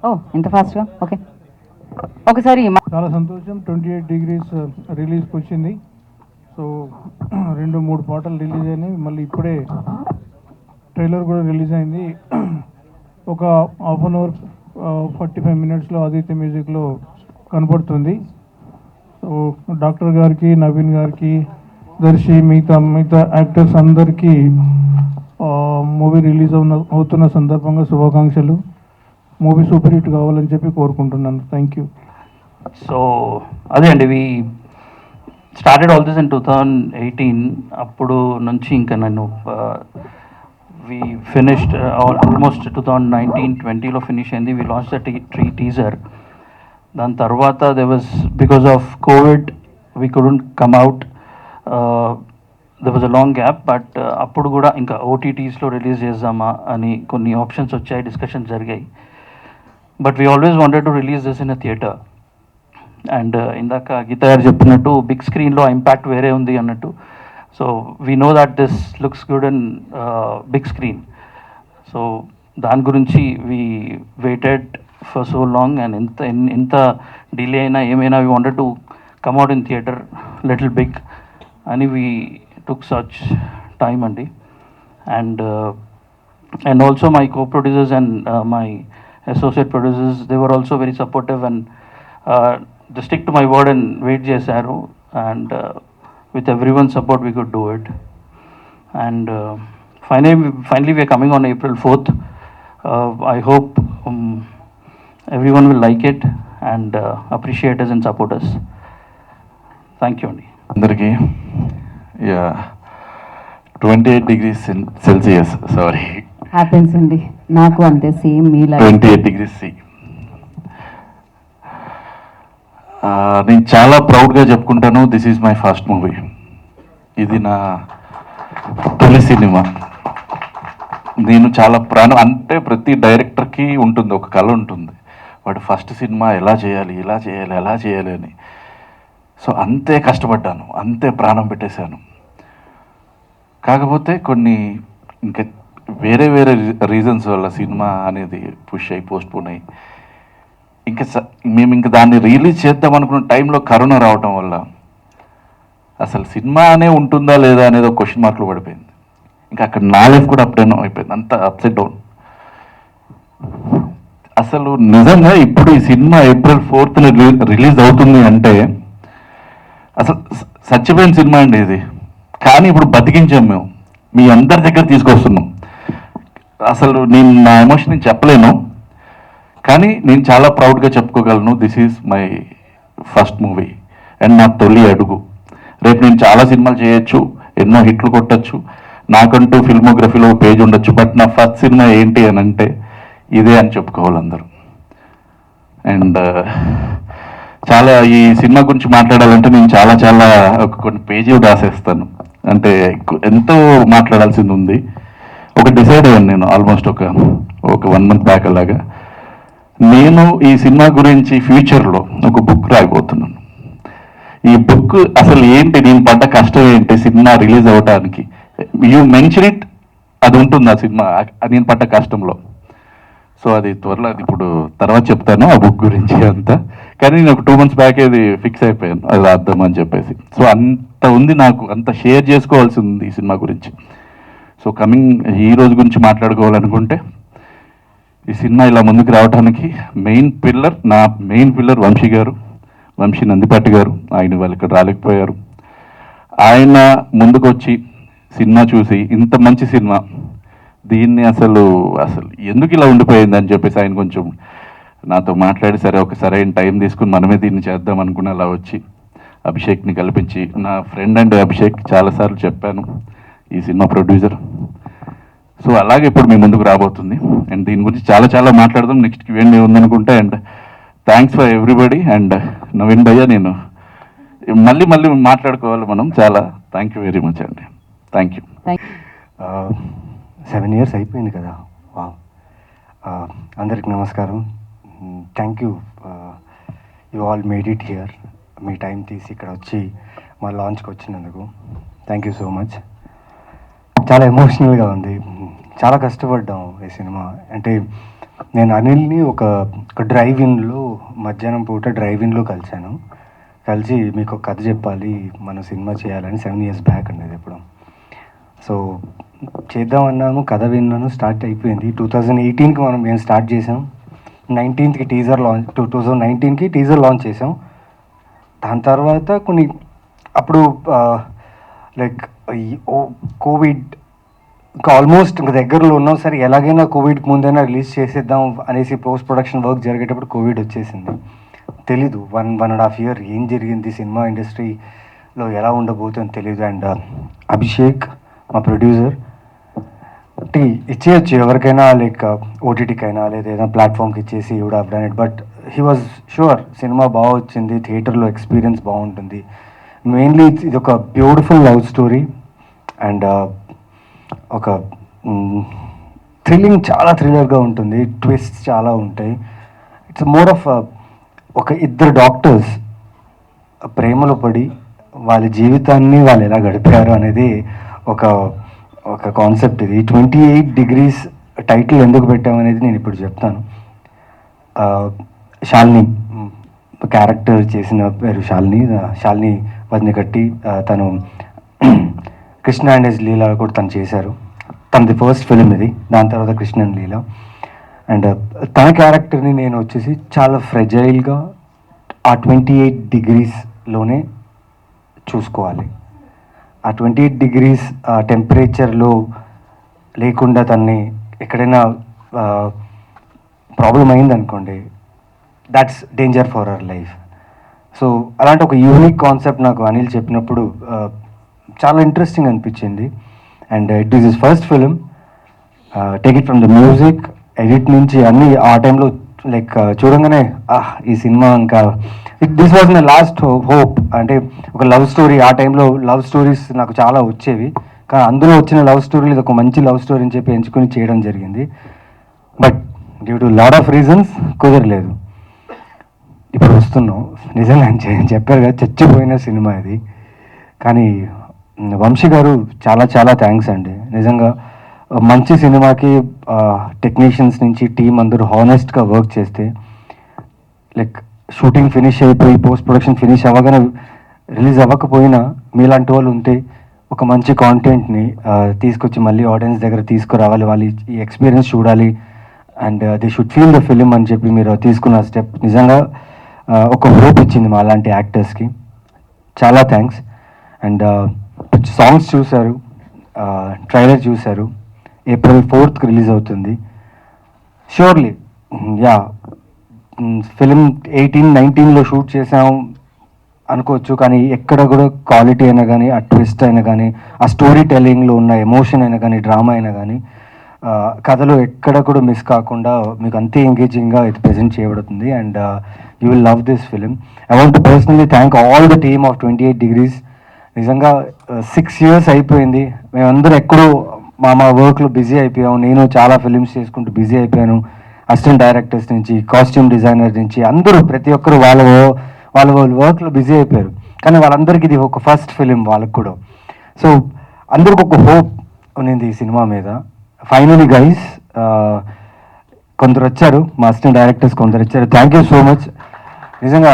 ఓ ఇంత ఫాస్ట్గా ఓకే ఒకసారి చాలా సంతోషం. 28 డిగ్రీస్ రిలీజ్కి వచ్చింది. సో 2-3 పాటలు రిలీజ్ అయినాయి. మళ్ళీ ఇప్పుడే ట్రైలర్ కూడా రిలీజ్ అయింది. ఒక హాఫ్ అన్ అవర్ 45 మినిట్స్లో ఆదిత్య మ్యూజిక్లో కనపడుతుంది. సో డాక్టర్ గారికి, నవీన్ గారికి, దర్శి, మిగతా యాక్టర్స్ అందరికీ మూవీ రిలీజ్ అవుతున్న సందర్భంగా శుభాకాంక్షలు. మూవీ సూపర్ హిట్ కావాలని చెప్పి కోరుకుంటున్నాను. Thank you. సో అదే అండి, we started all this in 2018. అప్పుడు నుంచి ఇంకా నన్ను వి ఫినిష్డ్ ఆల్మోస్ట్ 2019-20లో ఫినిష్ అయింది. We launch the teaser. దాని తర్వాత there was because of COVID we couldn't come out. There was a long gap. But అప్పుడు కూడా ఇంకా ఓటీటీస్లో రిలీజ్ చేద్దామా అని కొన్ని ఆప్షన్స్ వచ్చాయి, డిస్కషన్స్ జరిగాయి. But we always wanted to release this in a theatre. And ఇందాక గీత గారు చెప్పినట్టు బిగ్ స్క్రీన్లో ఇంపాక్ట్ వేరే ఉంది అన్నట్టు. So we know that this looks good in big screen. So దాని గురించి we waited for so long. And ఎంత డిలే అయినా ఏమైనా we wanted to come out in theatre little big అని వీ టుక్ సచ్ టైమ్ అండి. And also my co-producers and my associate producers, they were also very supportive and they stick to my word and wait చేశారు. and with everyone's support we could do it. And finally we are coming on April 4th. I hope everyone will like it and appreciate us and support us. Thank you అండి అందరికీ. 28 degrees Celsius, sorry, happens అండి. నాకు అంతే, same మీ life. 28 degrees C. నేను చాలా ప్రౌడ్గా చెప్పుకుంటాను, this is my first movie. ఇది నా తొలి సినిమా. నేను చాలా ప్రాణం, అంటే ప్రతి డైరెక్టర్కి ఉంటుంది, ఒక కళ ఉంటుంది, వాడు ఫస్ట్ సినిమా ఎలా చేయాలి, ఇలా చేయాలి, ఎలా చేయాలి అని. సో అంతే కష్టపడ్డాను, అంతే ప్రాణం పెట్టేశాను. కాకపోతే కొన్ని ఇంకా వేరే వేరే రీజన్స్ వల్ల సినిమా అనేది పుష్ అయ్యి పోస్ట్పోన్ అయ్యి మేము ఇంకా దాన్ని రిలీజ్ చేద్దాం అనుకున్న టైంలో కరోనా రావటం వల్ల అసలు సినిమా అనే ఉంటుందా లేదా అనేది ఒక క్వశ్చన్ మార్క్లో పడిపోయింది. ఇంకా అక్కడ నా లైఫ్ కూడా అప్ డౌన్ అయిపోయింది, అంత అప్సెట్ డౌన్. అసలు నిజంగా ఇప్పుడు ఈ సినిమా April 4th రిలీజ్ అవుతుంది అంటే అసలు చచ్చిపోయిన సినిమా అండి ఇది. కానీ ఇప్పుడు బతికించాం మేము, మీ అందరి దగ్గర తీసుకొస్తున్నాం. అసలు నేను నా ఎమోషన్ నేను చెప్పలేను, కానీ నేను చాలా ప్రౌడ్గా చెప్పుకోగలను, this is my first movie and నా తొలి అడుగు. రేపు నేను చాలా సినిమాలు చేయొచ్చు, ఎన్నో హిట్లు కొట్టచ్చు, నాకంటూ ఫిల్మోగ్రఫీలో పేజ్ ఉండొచ్చు, బట్ నా ఫస్ట్ సినిమా ఏంటి అని అంటే ఇదే అని చెప్పుకోవాలి అందరూ. అండ్ చాలా ఈ సినిమా గురించి మాట్లాడాలంటే నేను చాలా చాలా కొన్ని పేజీలు రాసేస్తాను, అంటే ఎంతో మాట్లాడాల్సింది ఉంది. ఒక డిసైడ్ అయ్యాను నేను ఆల్మోస్ట్ ఒక 1 month బ్యాక్ అలాగా. నేను ఈ సినిమా గురించి ఫ్యూచర్లో ఒక బుక్ రాయబోతున్నాను. ఈ బుక్ అసలు ఏంటి, నేను పడ్డ కష్టం ఏంటి సినిమా రిలీజ్ అవ్వడానికి, యూ మెన్షన్ ఇట్, అది ఉంటుంది ఆ సినిమా నేను పడ్డ కష్టంలో. సో అది త్వరలో, అది ఇప్పుడు తర్వాత చెప్తాను ఆ బుక్ గురించి అంతా. కానీ నేను ఒక 2 months బ్యాక్ అది ఫిక్స్ అయిపోయాను, అది రాద్దామని చెప్పేసి. సో అంత ఉంది నాకు, అంత షేర్ చేసుకోవాల్సి ఉంది ఈ సినిమా గురించి. సో కమింగ్ ఈ రోజు గురించి మాట్లాడుకోవాలనుకుంటే, ఈ సినిమా ఇలా ముందుకు రావడానికి నా మెయిన్ పిల్లర్ వంశీ నందిపాటి గారు. ఆయన వాళ్ళు ఇక్కడ రాలేకపోయారు. ఆయన ముందుకు వచ్చి సినిమా చూసి ఇంత మంచి సినిమా, దీన్ని అసలు ఎందుకు ఇలా ఉండిపోయింది అని చెప్పేసి ఆయన కొంచెం నాతో మాట్లాడి, సరే ఒక సరైన టైం తీసుకుని మనమే దీన్ని చేద్దాం అనుకుని అలా వచ్చి అభిషేక్ని కల్పించి, నా ఫ్రెండ్ అండ్ అభిషేక్ చాలాసార్లు చెప్పాను, ఈ సినిమా ప్రొడ్యూసర్. సో అలాగే ఇప్పుడు మీ ముందుకు రాబోతుంది. అండ్ దీని గురించి చాలా చాలా మాట్లాడదాం, నెక్స్ట్ ఈవెంట్ ఉందనుకుంటే. And thanks for everybody. And Naveen భయ్య, నేను మళ్ళీ మాట్లాడుకోవాలి మనం, చాలా థ్యాంక్ యూ వెరీ మచ్ అండి. Thank you. 7 years అయిపోయింది కదా. అందరికి నమస్కారం. Thank you, you all made it here. మీ టైం తీసి ఇక్కడ వచ్చి మా లాంచ్కి వచ్చినందుకు థ్యాంక్ యూ సో మచ్. చాలా ఎమోషనల్గా ఉంది, చాలా కష్టపడ్డాం ఈ సినిమా. అంటే నేను అనిల్ని ఒక డ్రైవ్ ఇన్లో మధ్యాహ్నం పూట డ్రైవ్ ఇన్లో కలిసి మీకు ఒక కథ చెప్పాలి, మనం సినిమా చేయాలని 7 years బ్యాక్ అండి అది ఎప్పుడు. సో చేద్దామన్నాను, కథ విన్నాను, స్టార్ట్ అయిపోయింది. 2018కి మేము స్టార్ట్ చేసాం. 19కి టీజర్ లాంచ్, 2019కి టీజర్ లాంచ్ చేసాం. దాని తర్వాత కొన్ని అప్పుడు లైక్ కోవిడ్ ఇంకా ఆల్మోస్ట్ ఇంకా దగ్గరలో ఉన్నాం. సరే ఎలాగైనా కోవిడ్కి ముందైనా రిలీజ్ చేసేద్దాం అనేసి పోస్ట్ ప్రొడక్షన్ వర్క్ జరిగేటప్పుడు కోవిడ్ వచ్చేసింది. తెలీదు 1.5 year ఏం జరిగింది సినిమా ఇండస్ట్రీలో ఎలా ఉండబోతుందో తెలీదు. అండ్ అభిషేక్ మా ప్రొడ్యూసర్ ఇచ్చేయచ్చు ఎవరికైనా, లైక్ ఓటీటీకైనా లేదా ఏదైనా ప్లాట్ఫామ్కి ఇచ్చేసి would have done it. But he was sure cinema బాగా వచ్చింది, థియేటర్లో ఎక్స్పీరియన్స్ బాగుంటుంది. మెయిన్లీ ఇది ఒక బ్యూటిఫుల్ లవ్ స్టోరీ అండ్ ఒక థ్రిల్లింగ్, చాలా థ్రిల్లర్గా ఉంటుంది, ట్విస్ట్ చాలా ఉంటాయి. ఇట్స్ మోర్ ఆఫ్ ఒక ఇద్దరు డాక్టర్స్ ప్రేమలో పడి వాళ్ళ జీవితాన్ని వాళ్ళు ఎలా గడిపారు అనేది ఒక కాన్సెప్ట్. ఇది 28 degrees టైటిల్ ఎందుకు పెట్టామనేది నేను ఇప్పుడు చెప్తాను. శాలిని క్యారెక్టర్ చేసిన పేరు శాలిని వదినకట్టి, తను కృష్ణ అండ్ హిస్ లీలా కూడా తను చేశారు. తనది ఫస్ట్ ఫిలిం ఇది, దాని తర్వాత కృష్ణ అండ్ లీలా. అండ్ తన క్యారెక్టర్ని నేను వచ్చేసి చాలా ఫ్రెజైల్గా ఆ 28 degreesలోనే చూసుకోవాలి. ఆ 28 degrees టెంపరేచర్లో లేకుండా తన్ని ఎక్కడైనా ప్రాబ్లం అయిందనుకోండి, that's danger for our life. So అలాంటి ఒక యూనిక్ కాన్సెప్ట్ నాకు అనిల్ చెప్పినప్పుడు చాలా ఇంట్రెస్టింగ్ అనిపించింది. And it is his first film. Take it from the music, edit నుంచి అన్నీ ఆ టైంలో లైక్ చూడంగానే ఈ సినిమా ఇంకా this was my last hope. అంటే ఒక లవ్ స్టోరీ, ఆ టైంలో లవ్ స్టోరీస్ నాకు చాలా వచ్చేవి, కానీ అందులో వచ్చిన లవ్ స్టోరీలు ఇది ఒక మంచి లవ్ స్టోరీ అని చెప్పి ఎంచుకుని చేయడం జరిగింది. But due to lot of reasons కుదరలేదు. ఇప్పుడు వస్తున్నాం. నిజంగా చెప్పారు కదా, చచ్చిపోయిన సినిమా ఇది. కానీ వంశీ గారు చాలా చాలా థ్యాంక్స్ అండి. నిజంగా మంచి సినిమాకి టెక్నీషియన్స్ నుంచి టీం అందరూ హానెస్ట్గా వర్క్ చేస్తే, లైక్ షూటింగ్ ఫినిష్ అయిపోయి పోస్ట్ ప్రొడక్షన్ ఫినిష్ అవ్వగానే రిలీజ్ అవ్వకపోయినా మీలాంటి వాళ్ళు ఉంటే ఒక మంచి కాంటెంట్ని తీసుకొచ్చి మళ్ళీ ఆడియన్స్ దగ్గర తీసుకురావాలి, వాళ్ళు ఈ ఎక్స్పీరియన్స్ చూడాలి and they should feel the film అని చెప్పి మీరు తీసుకున్న స్టెప్ నిజంగా ఒక హోప్ ఇచ్చింది మా అలాంటి యాక్టర్స్కి. చాలా థ్యాంక్స్. అండ్ సాంగ్స్ చూశారు, ట్రైలర్ చూశారు. April 4th రిలీజ్ అవుతుంది. ష్యూర్లీ యా, ఫిలిం 18-19లో షూట్ చేసాం అనుకోవచ్చు, కానీ ఎక్కడ కూడా క్వాలిటీ అయినా కానీ, ఆ ట్విస్ట్ అయినా కానీ, ఆ స్టోరీ టెల్లింగ్లో ఉన్న ఎమోషన్ అయినా కానీ, డ్రామా అయినా కానీ, కథలో ఎక్కడ కూడా మిస్ కాకుండా మీకు అంతే ఎంగేజింగ్గా ఇది ప్రజెంట్ చేయబడుతుంది. And you will love this film. I want to personally thank all the team of 28 degrees. నిజంగా 6 years అయిపోయింది. మేమందరం ఎక్కడో మా వర్క్లో బిజీ అయిపోయాము. నేను చాలా ఫిలిమ్స్ చేసుకుంటూ బిజీ అయిపోయాను. అసిస్టెంట్ డైరెక్టర్స్ నుంచి, కాస్ట్యూమ్ డిజైనర్ నుంచి అందరూ ప్రతి ఒక్కరు వాళ్ళ వర్క్లో బిజీ అయిపోయారు. కానీ వాళ్ళందరికీ ఇది ఒక ఫస్ట్ ఫిలిం వాళ్ళకు కూడా. సో అందరికి ఒక హోప్ ఉన్నింది ఈ సినిమా మీద. ఫైనలీ గైస్, కొందరు వచ్చారు, మా అసిస్టెంట్ డైరెక్టర్స్ కొందరు వచ్చారు. Thank you so much. నిజంగా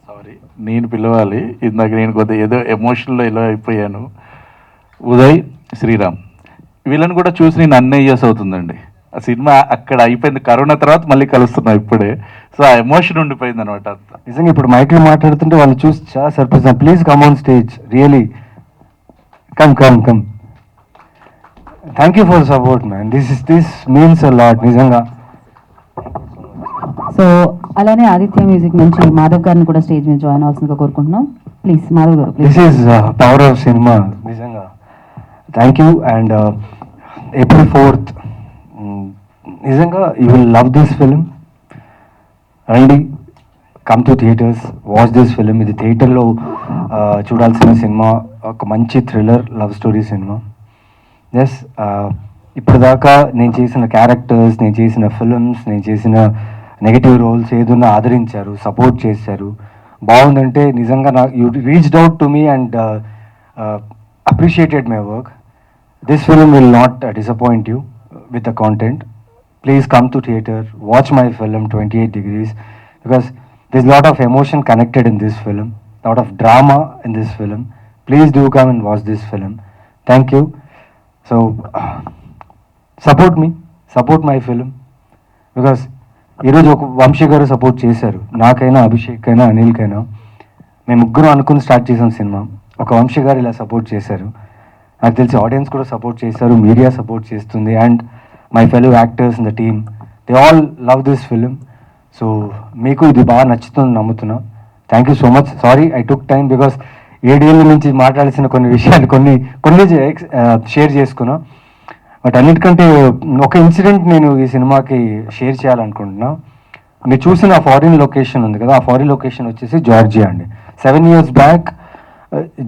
సారీ, నేను పిలవాలి. ఇందాక నేను కొద్దిగా ఏదో ఎమోషనల్లో ఇలా అయిపోయాను. ఉదయ్, శ్రీరామ్ వీళ్ళని కూడా చూసి నేను అన్ని ఇయర్స్ అవుతుందండి. ఆ సినిమా అక్కడ అయిపోయింది, కరోనా తర్వాత మళ్ళీ కలుస్తున్నాం ఇప్పుడే. సో ఆ ఎమోషన్ ఉండిపోయింది అనమాట అంతా. నిజంగా ఇప్పుడు మైక్లో మాట్లాడుతుంటే వాళ్ళు చూసి చాలా surprise. Please come on stage, really come. Thank you for support man. This means a lot నిజంగా. సో అలానే ఆదిత్య మ్యూజిక్ నుంచి మాధవ్ గారిని కూడా స్టేజ్ మీద జాయిన్ అవ్వాల్సిందిగా కోరుకుంటున్నాం. ప్లీజ్ మాధవ్ గారు. This is power of cinema నిజంగా. Thank you. And April 4th నిజంగా you will love this film. రండి, come to theatres, watch this film. ఇది థియేటర్లో చూడాల్సిన సినిమా, ఒక మంచి thriller love story cinema. Yes, ఇప్పటిదాకా నేను చేసిన క్యారెక్టర్స్, నేను చేసిన ఫిలిమ్స్, నేను చేసిన నెగటివ్ రోల్స్ ఏదన్నా ఆదరించారు, సపోర్ట్ చేశారు. బాగుందంటే నిజంగా you reached out to me and appreciated my work. This film will not disappoint you with the content. please come to theater, watch my film 28 Degrees, because there's a lot of emotion connected in this film, lot of drama in this film. Please do come and watch this film. Thank you. So support me, support my film, because ఈరోజు ఒక వంశీ గారు support చేశారు, నాకైనా అభిషేక్ అయినా అనిల్కైనా. మేము ముగ్గురు అనుకుని start చేసాం సినిమా, ఒక వంశీ గారు ఇలా సపోర్ట్ చేశారు. నాకు తెలిసి ఆడియన్స్ కూడా సపోర్ట్ చేశారు, మీడియా సపోర్ట్ చేస్తుంది, and my fellow actors in the team, they all love this film. So మీకు ఇది బాగా నచ్చుతుంది నమ్ముతున్నా. Thank you so much. Sorry I took time, because 7 ఏళ్ళ నుంచి మాట్లాడాల్సిన కొన్ని విషయాలు కొన్ని షేర్ చేసుకున్నా. బట్ అన్నిటికంటే ఒక ఇన్సిడెంట్ నేను ఈ సినిమాకి షేర్ చేయాలనుకుంటున్నా. మీరు చూసిన ఫారిన్ లొకేషన్ ఉంది కదా, ఆ ఫారిన్ లొకేషన్ వచ్చేసి జార్జియా అండి. 7 years బ్యాక్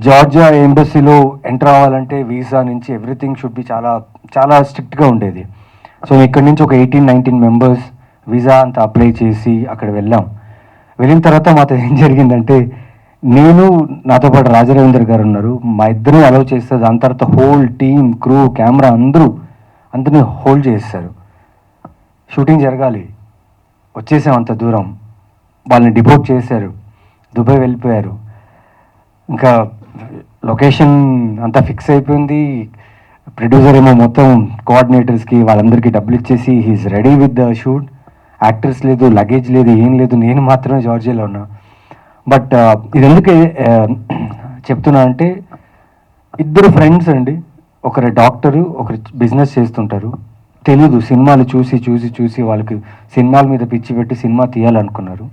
జార్జియా ఎంబసీలో ఎంటర్ అవ్వాలంటే వీసా నుంచి ఎవ్రీథింగ్ షుడ్ బి చాలా చాలా స్ట్రిక్ట్గా ఉండేది. సో ఇక్కడి నుంచి ఒక 18-19 మెంబర్స్ వీసా అంతా అప్లై చేసి అక్కడ వెళ్ళాం. వెళ్ళిన తర్వాత మాతో ఏం జరిగిందంటే, నేను నాతో పాటు రాజరవీందర్ గారు ఉన్నారు, మా ఇద్దరిని అలౌ చేస్తారు. దాని తర్వాత హోల్ టీమ్, క్రూ, కెమెరా అందరినీ హోల్డ్ చేస్తారు. షూటింగ్ జరగాలి, వచ్చేసాం అంత దూరం, వాళ్ళని డిపోర్ట్ చేశారు, దుబాయ్ వెళ్ళిపోయారు. ఇంకా లొకేషన్ అంతా ఫిక్స్ అయిపోయింది. ప్రొడ్యూసర్ ఏమో మొత్తం కోఆర్డినేటర్స్కి వాళ్ళందరికీ డబ్బులు ఇచ్చేసి he is ready with the shoot. Actors లేదు, లగేజ్ లేదు, ఏం లేదు, నేను మాత్రమే జార్జియాలో ఉన్నా. బట్ ఇది ఎందుకు చెప్తున్నా అంటే, ఇద్దరు ఫ్రెండ్స్ అండి, ఒకరు డాక్టరు, ఒకరు బిజినెస్ చేస్తుంటారు. తెలీదు, సినిమాలు చూసి చూసి చూసి వాళ్ళకి సినిమాల మీద పిచ్చి పెట్టి సినిమా తీయాలనుకున్నారు.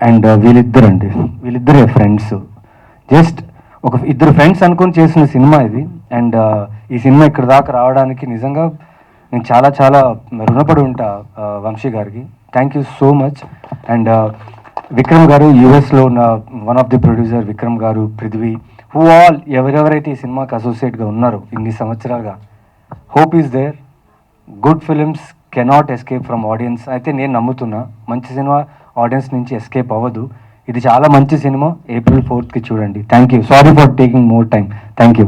అండ్ వీళ్ళిద్దరే ఫ్రెండ్స్, జస్ట్ ఇద్దరు ఫ్రెండ్స్ అనుకొని చేసిన సినిమా ఇది. అండ్ ఈ సినిమా ఇక్కడ దాకా రావడానికి నిజంగా నేను చాలా చాలా రుణపడి ఉంటా వంశీ గారికి. Thank you so much. And Vikram గారు, యూఎస్లో ఉన్న one of the producer Vikram గారు, పృథ్వీ, హూ ఆల్ ఎవరెవరైతే ఈ సినిమాకి అసోసియేట్గా ఉన్నారో ఇన్ని సంవత్సరాలుగా. Hope is there. Good films cannot escape from audience. అయితే నేను నమ్ముతున్నా, మంచి సినిమా ఆడియన్స్ నుంచి ఎస్కేప్ అవ్వదు. ఇది చాలా మంచి సినిమా. April 4th చూడండి. Thank you. Sorry for taking more time. Thank you.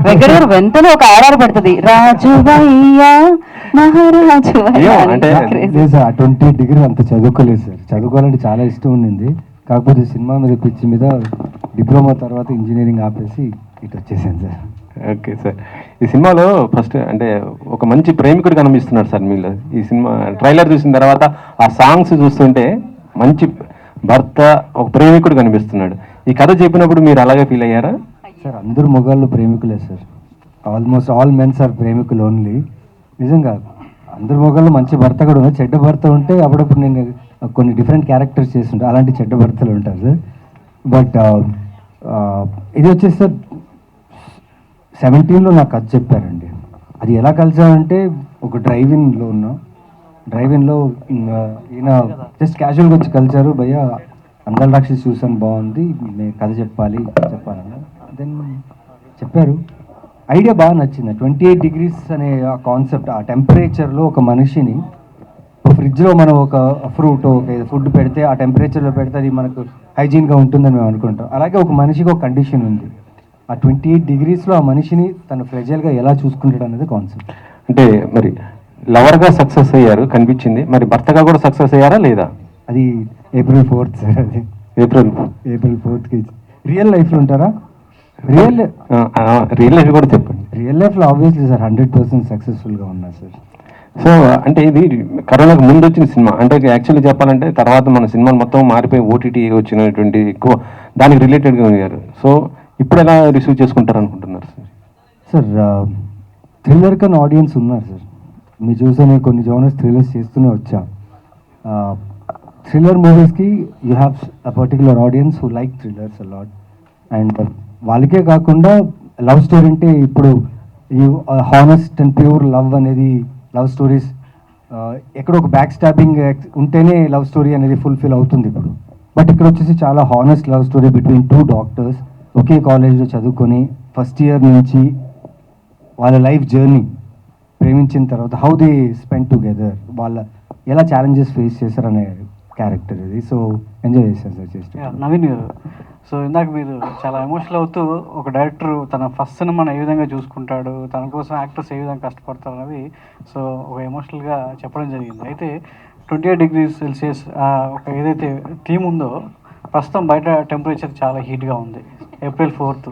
Venkata గారు వెంటనే ఒక ఆర్ఆర్ పడుతుంది, రాజు మహారాజు. అంటే 20 degree అంత చదువుకోలేదు సార్. చదువుకోవాలంటే చాలా ఇష్టం ఉండింది, కాకపోతే సినిమా మీద పిచ్చి మీద డిప్లొమా తర్వాత ఇంజనీరింగ్ ఆపేసి ఇటు వచ్చేసాను సార్. ఓకే సార్, ఈ సినిమాలో ఫస్ట్ అంటే ఒక మంచి ప్రేమికుడు కనిపిస్తున్నాడు సార్ మీలో. ఈ సినిమా ట్రైలర్ చూసిన తర్వాత ఆ సాంగ్స్ చూస్తుంటే మంచి భర్త, ఒక ప్రేమికుడు కనిపిస్తున్నాడు. ఈ కథ చెప్పినప్పుడు మీరు అలాగే ఫీల్ అయ్యారా? సార్ అందరు మొగాళ్ళు ప్రేమికులే sir. Almost all mens are ప్రేమికులు ఓన్లీ. నిజంగా అందరు మొగాళ్ళు మంచి భర్త కూడా ఉన్నారు, చెడ్డ భర్త ఉంటే అప్పుడప్పుడు నేను కొన్ని డిఫరెంట్ క్యారెక్టర్స్ చేస్తుంటా, అలాంటి చెడ్డ భర్తలు ఉంటారు సార్. బట్ ఇది వచ్చేసి సార్ 17లో నాకు కథ చెప్పారండి. అది ఎలా కలిసామంటే, ఒక డ్రైవింగ్లో ఉన్నాం, డ్రైవింగ్లో ఈయన జస్ట్ క్యాజువల్గా వచ్చి కలిసారు. భయ్య అందరి రాక్షసి చూసాను, బాగుంది, నేను కథ చెప్పాలన్నా. దెన్ చెప్పారు, ఐడియా బాగా నచ్చింది. 28 degrees అనే ఆ కాన్సెప్ట్, ఆ టెంపరేచర్లో ఒక మనిషిని, ఫ్రిడ్జ్లో మనం ఒక ఫ్రూట్, ఒక ఫుడ్ పెడితే ఆ టెంపరేచర్లో పెడితే అది మనకు హైజీన్గా ఉంటుందని మేము అనుకుంటాం. అలాగే ఒక మనిషికి ఒక కండిషన్ ఉంది, ఆ 28 degreesలో ఆ మనిషిని తను ఫ్రెజైల్గా ఎలా చూసుకుంటాడు అనేది కాన్సెప్ట్. అంటే మరి లవర్గా సక్సెస్ అయ్యారు కనిపించింది, మరి భర్తగా కూడా సక్సెస్ అయ్యారా లేదా? అది April 4th సార్. అది April 4th రియల్ లైఫ్లో ఉంటారా? రియల్ లైఫ్ కూడా చెప్పండి. రియల్ లైఫ్లో ఆబ్వియస్లీ సార్ 100% సక్సెస్ఫుల్గా ఉన్నా సార్. సో అంటే ఇది కరోనాకు ముందు వచ్చిన సినిమా, అంటే యాక్చువల్లీ చెప్పాలంటే తర్వాత మన సినిమాలు మొత్తం మారిపోయి ఓటీటీ వచ్చినటువంటి ఎక్కువ దానికి రిలేటెడ్గా ఉన్నారు. సో ఇప్పుడు ఎలా రిసీవ్ చేసుకుంటారు అనుకుంటున్నారు సార్? సార్ థ్రిల్లర్ కన్నా ఆడియన్స్ ఉన్నారు సార్. మీరు చూసే నేను కొన్ని జోనర్స్ థ్రిల్లర్స్ చేస్తూనే వచ్చా. థ్రిల్లర్ మూవీస్కి you have a particular audience who like thrillers a lot. And వాళ్ళకే కాకుండా లవ్ స్టోరీ అంటే ఇప్పుడు ఈ హానెస్ట్ అండ్ ప్యూర్ లవ్ అనేది, లవ్ స్టోరీస్ ఎక్కడో ఒక బ్యాక్ స్టాబింగ్ ఉంటేనే లవ్ స్టోరీ అనేది ఫుల్ఫిల్ అవుతుంది ఇప్పుడు. బట్ ఇక్కడ వచ్చేసి చాలా honest love story between 2 doctors, ఒకే కాలేజ్లో చదువుకొని ఫస్ట్ ఇయర్ నుంచి వాళ్ళ లైఫ్ జర్నీ, ప్రేమించిన తర్వాత హౌ దే స్పెండ్ టుగెదర్, వాళ్ళ ఎలా ఛాలెంజెస్ ఫేస్ చేశారనే క్యారెక్టర్ ఇది. సో ఎంజాయ్ చేశాను సార్ చేస్తే. నవీన్ గారు, సో ఇందాక మీరు చాలా ఎమోషనల్ అవుతూ ఒక డైరెక్టర్ తన ఫస్ట్ సినిమాని ఏ విధంగా చూసుకుంటాడు, తన కోసం యాక్టర్స్ ఏ విధంగా కష్టపడతారు అనేది సో ఒక ఎమోషనల్గా చెప్పడం జరిగింది. అయితే 28 degrees Celsius ఒక ఏదైతే థీమ్ ఉందో ప్రస్తుతం బయట టెంపరేచర్ చాలా హీట్గా ఉంది, April 4th.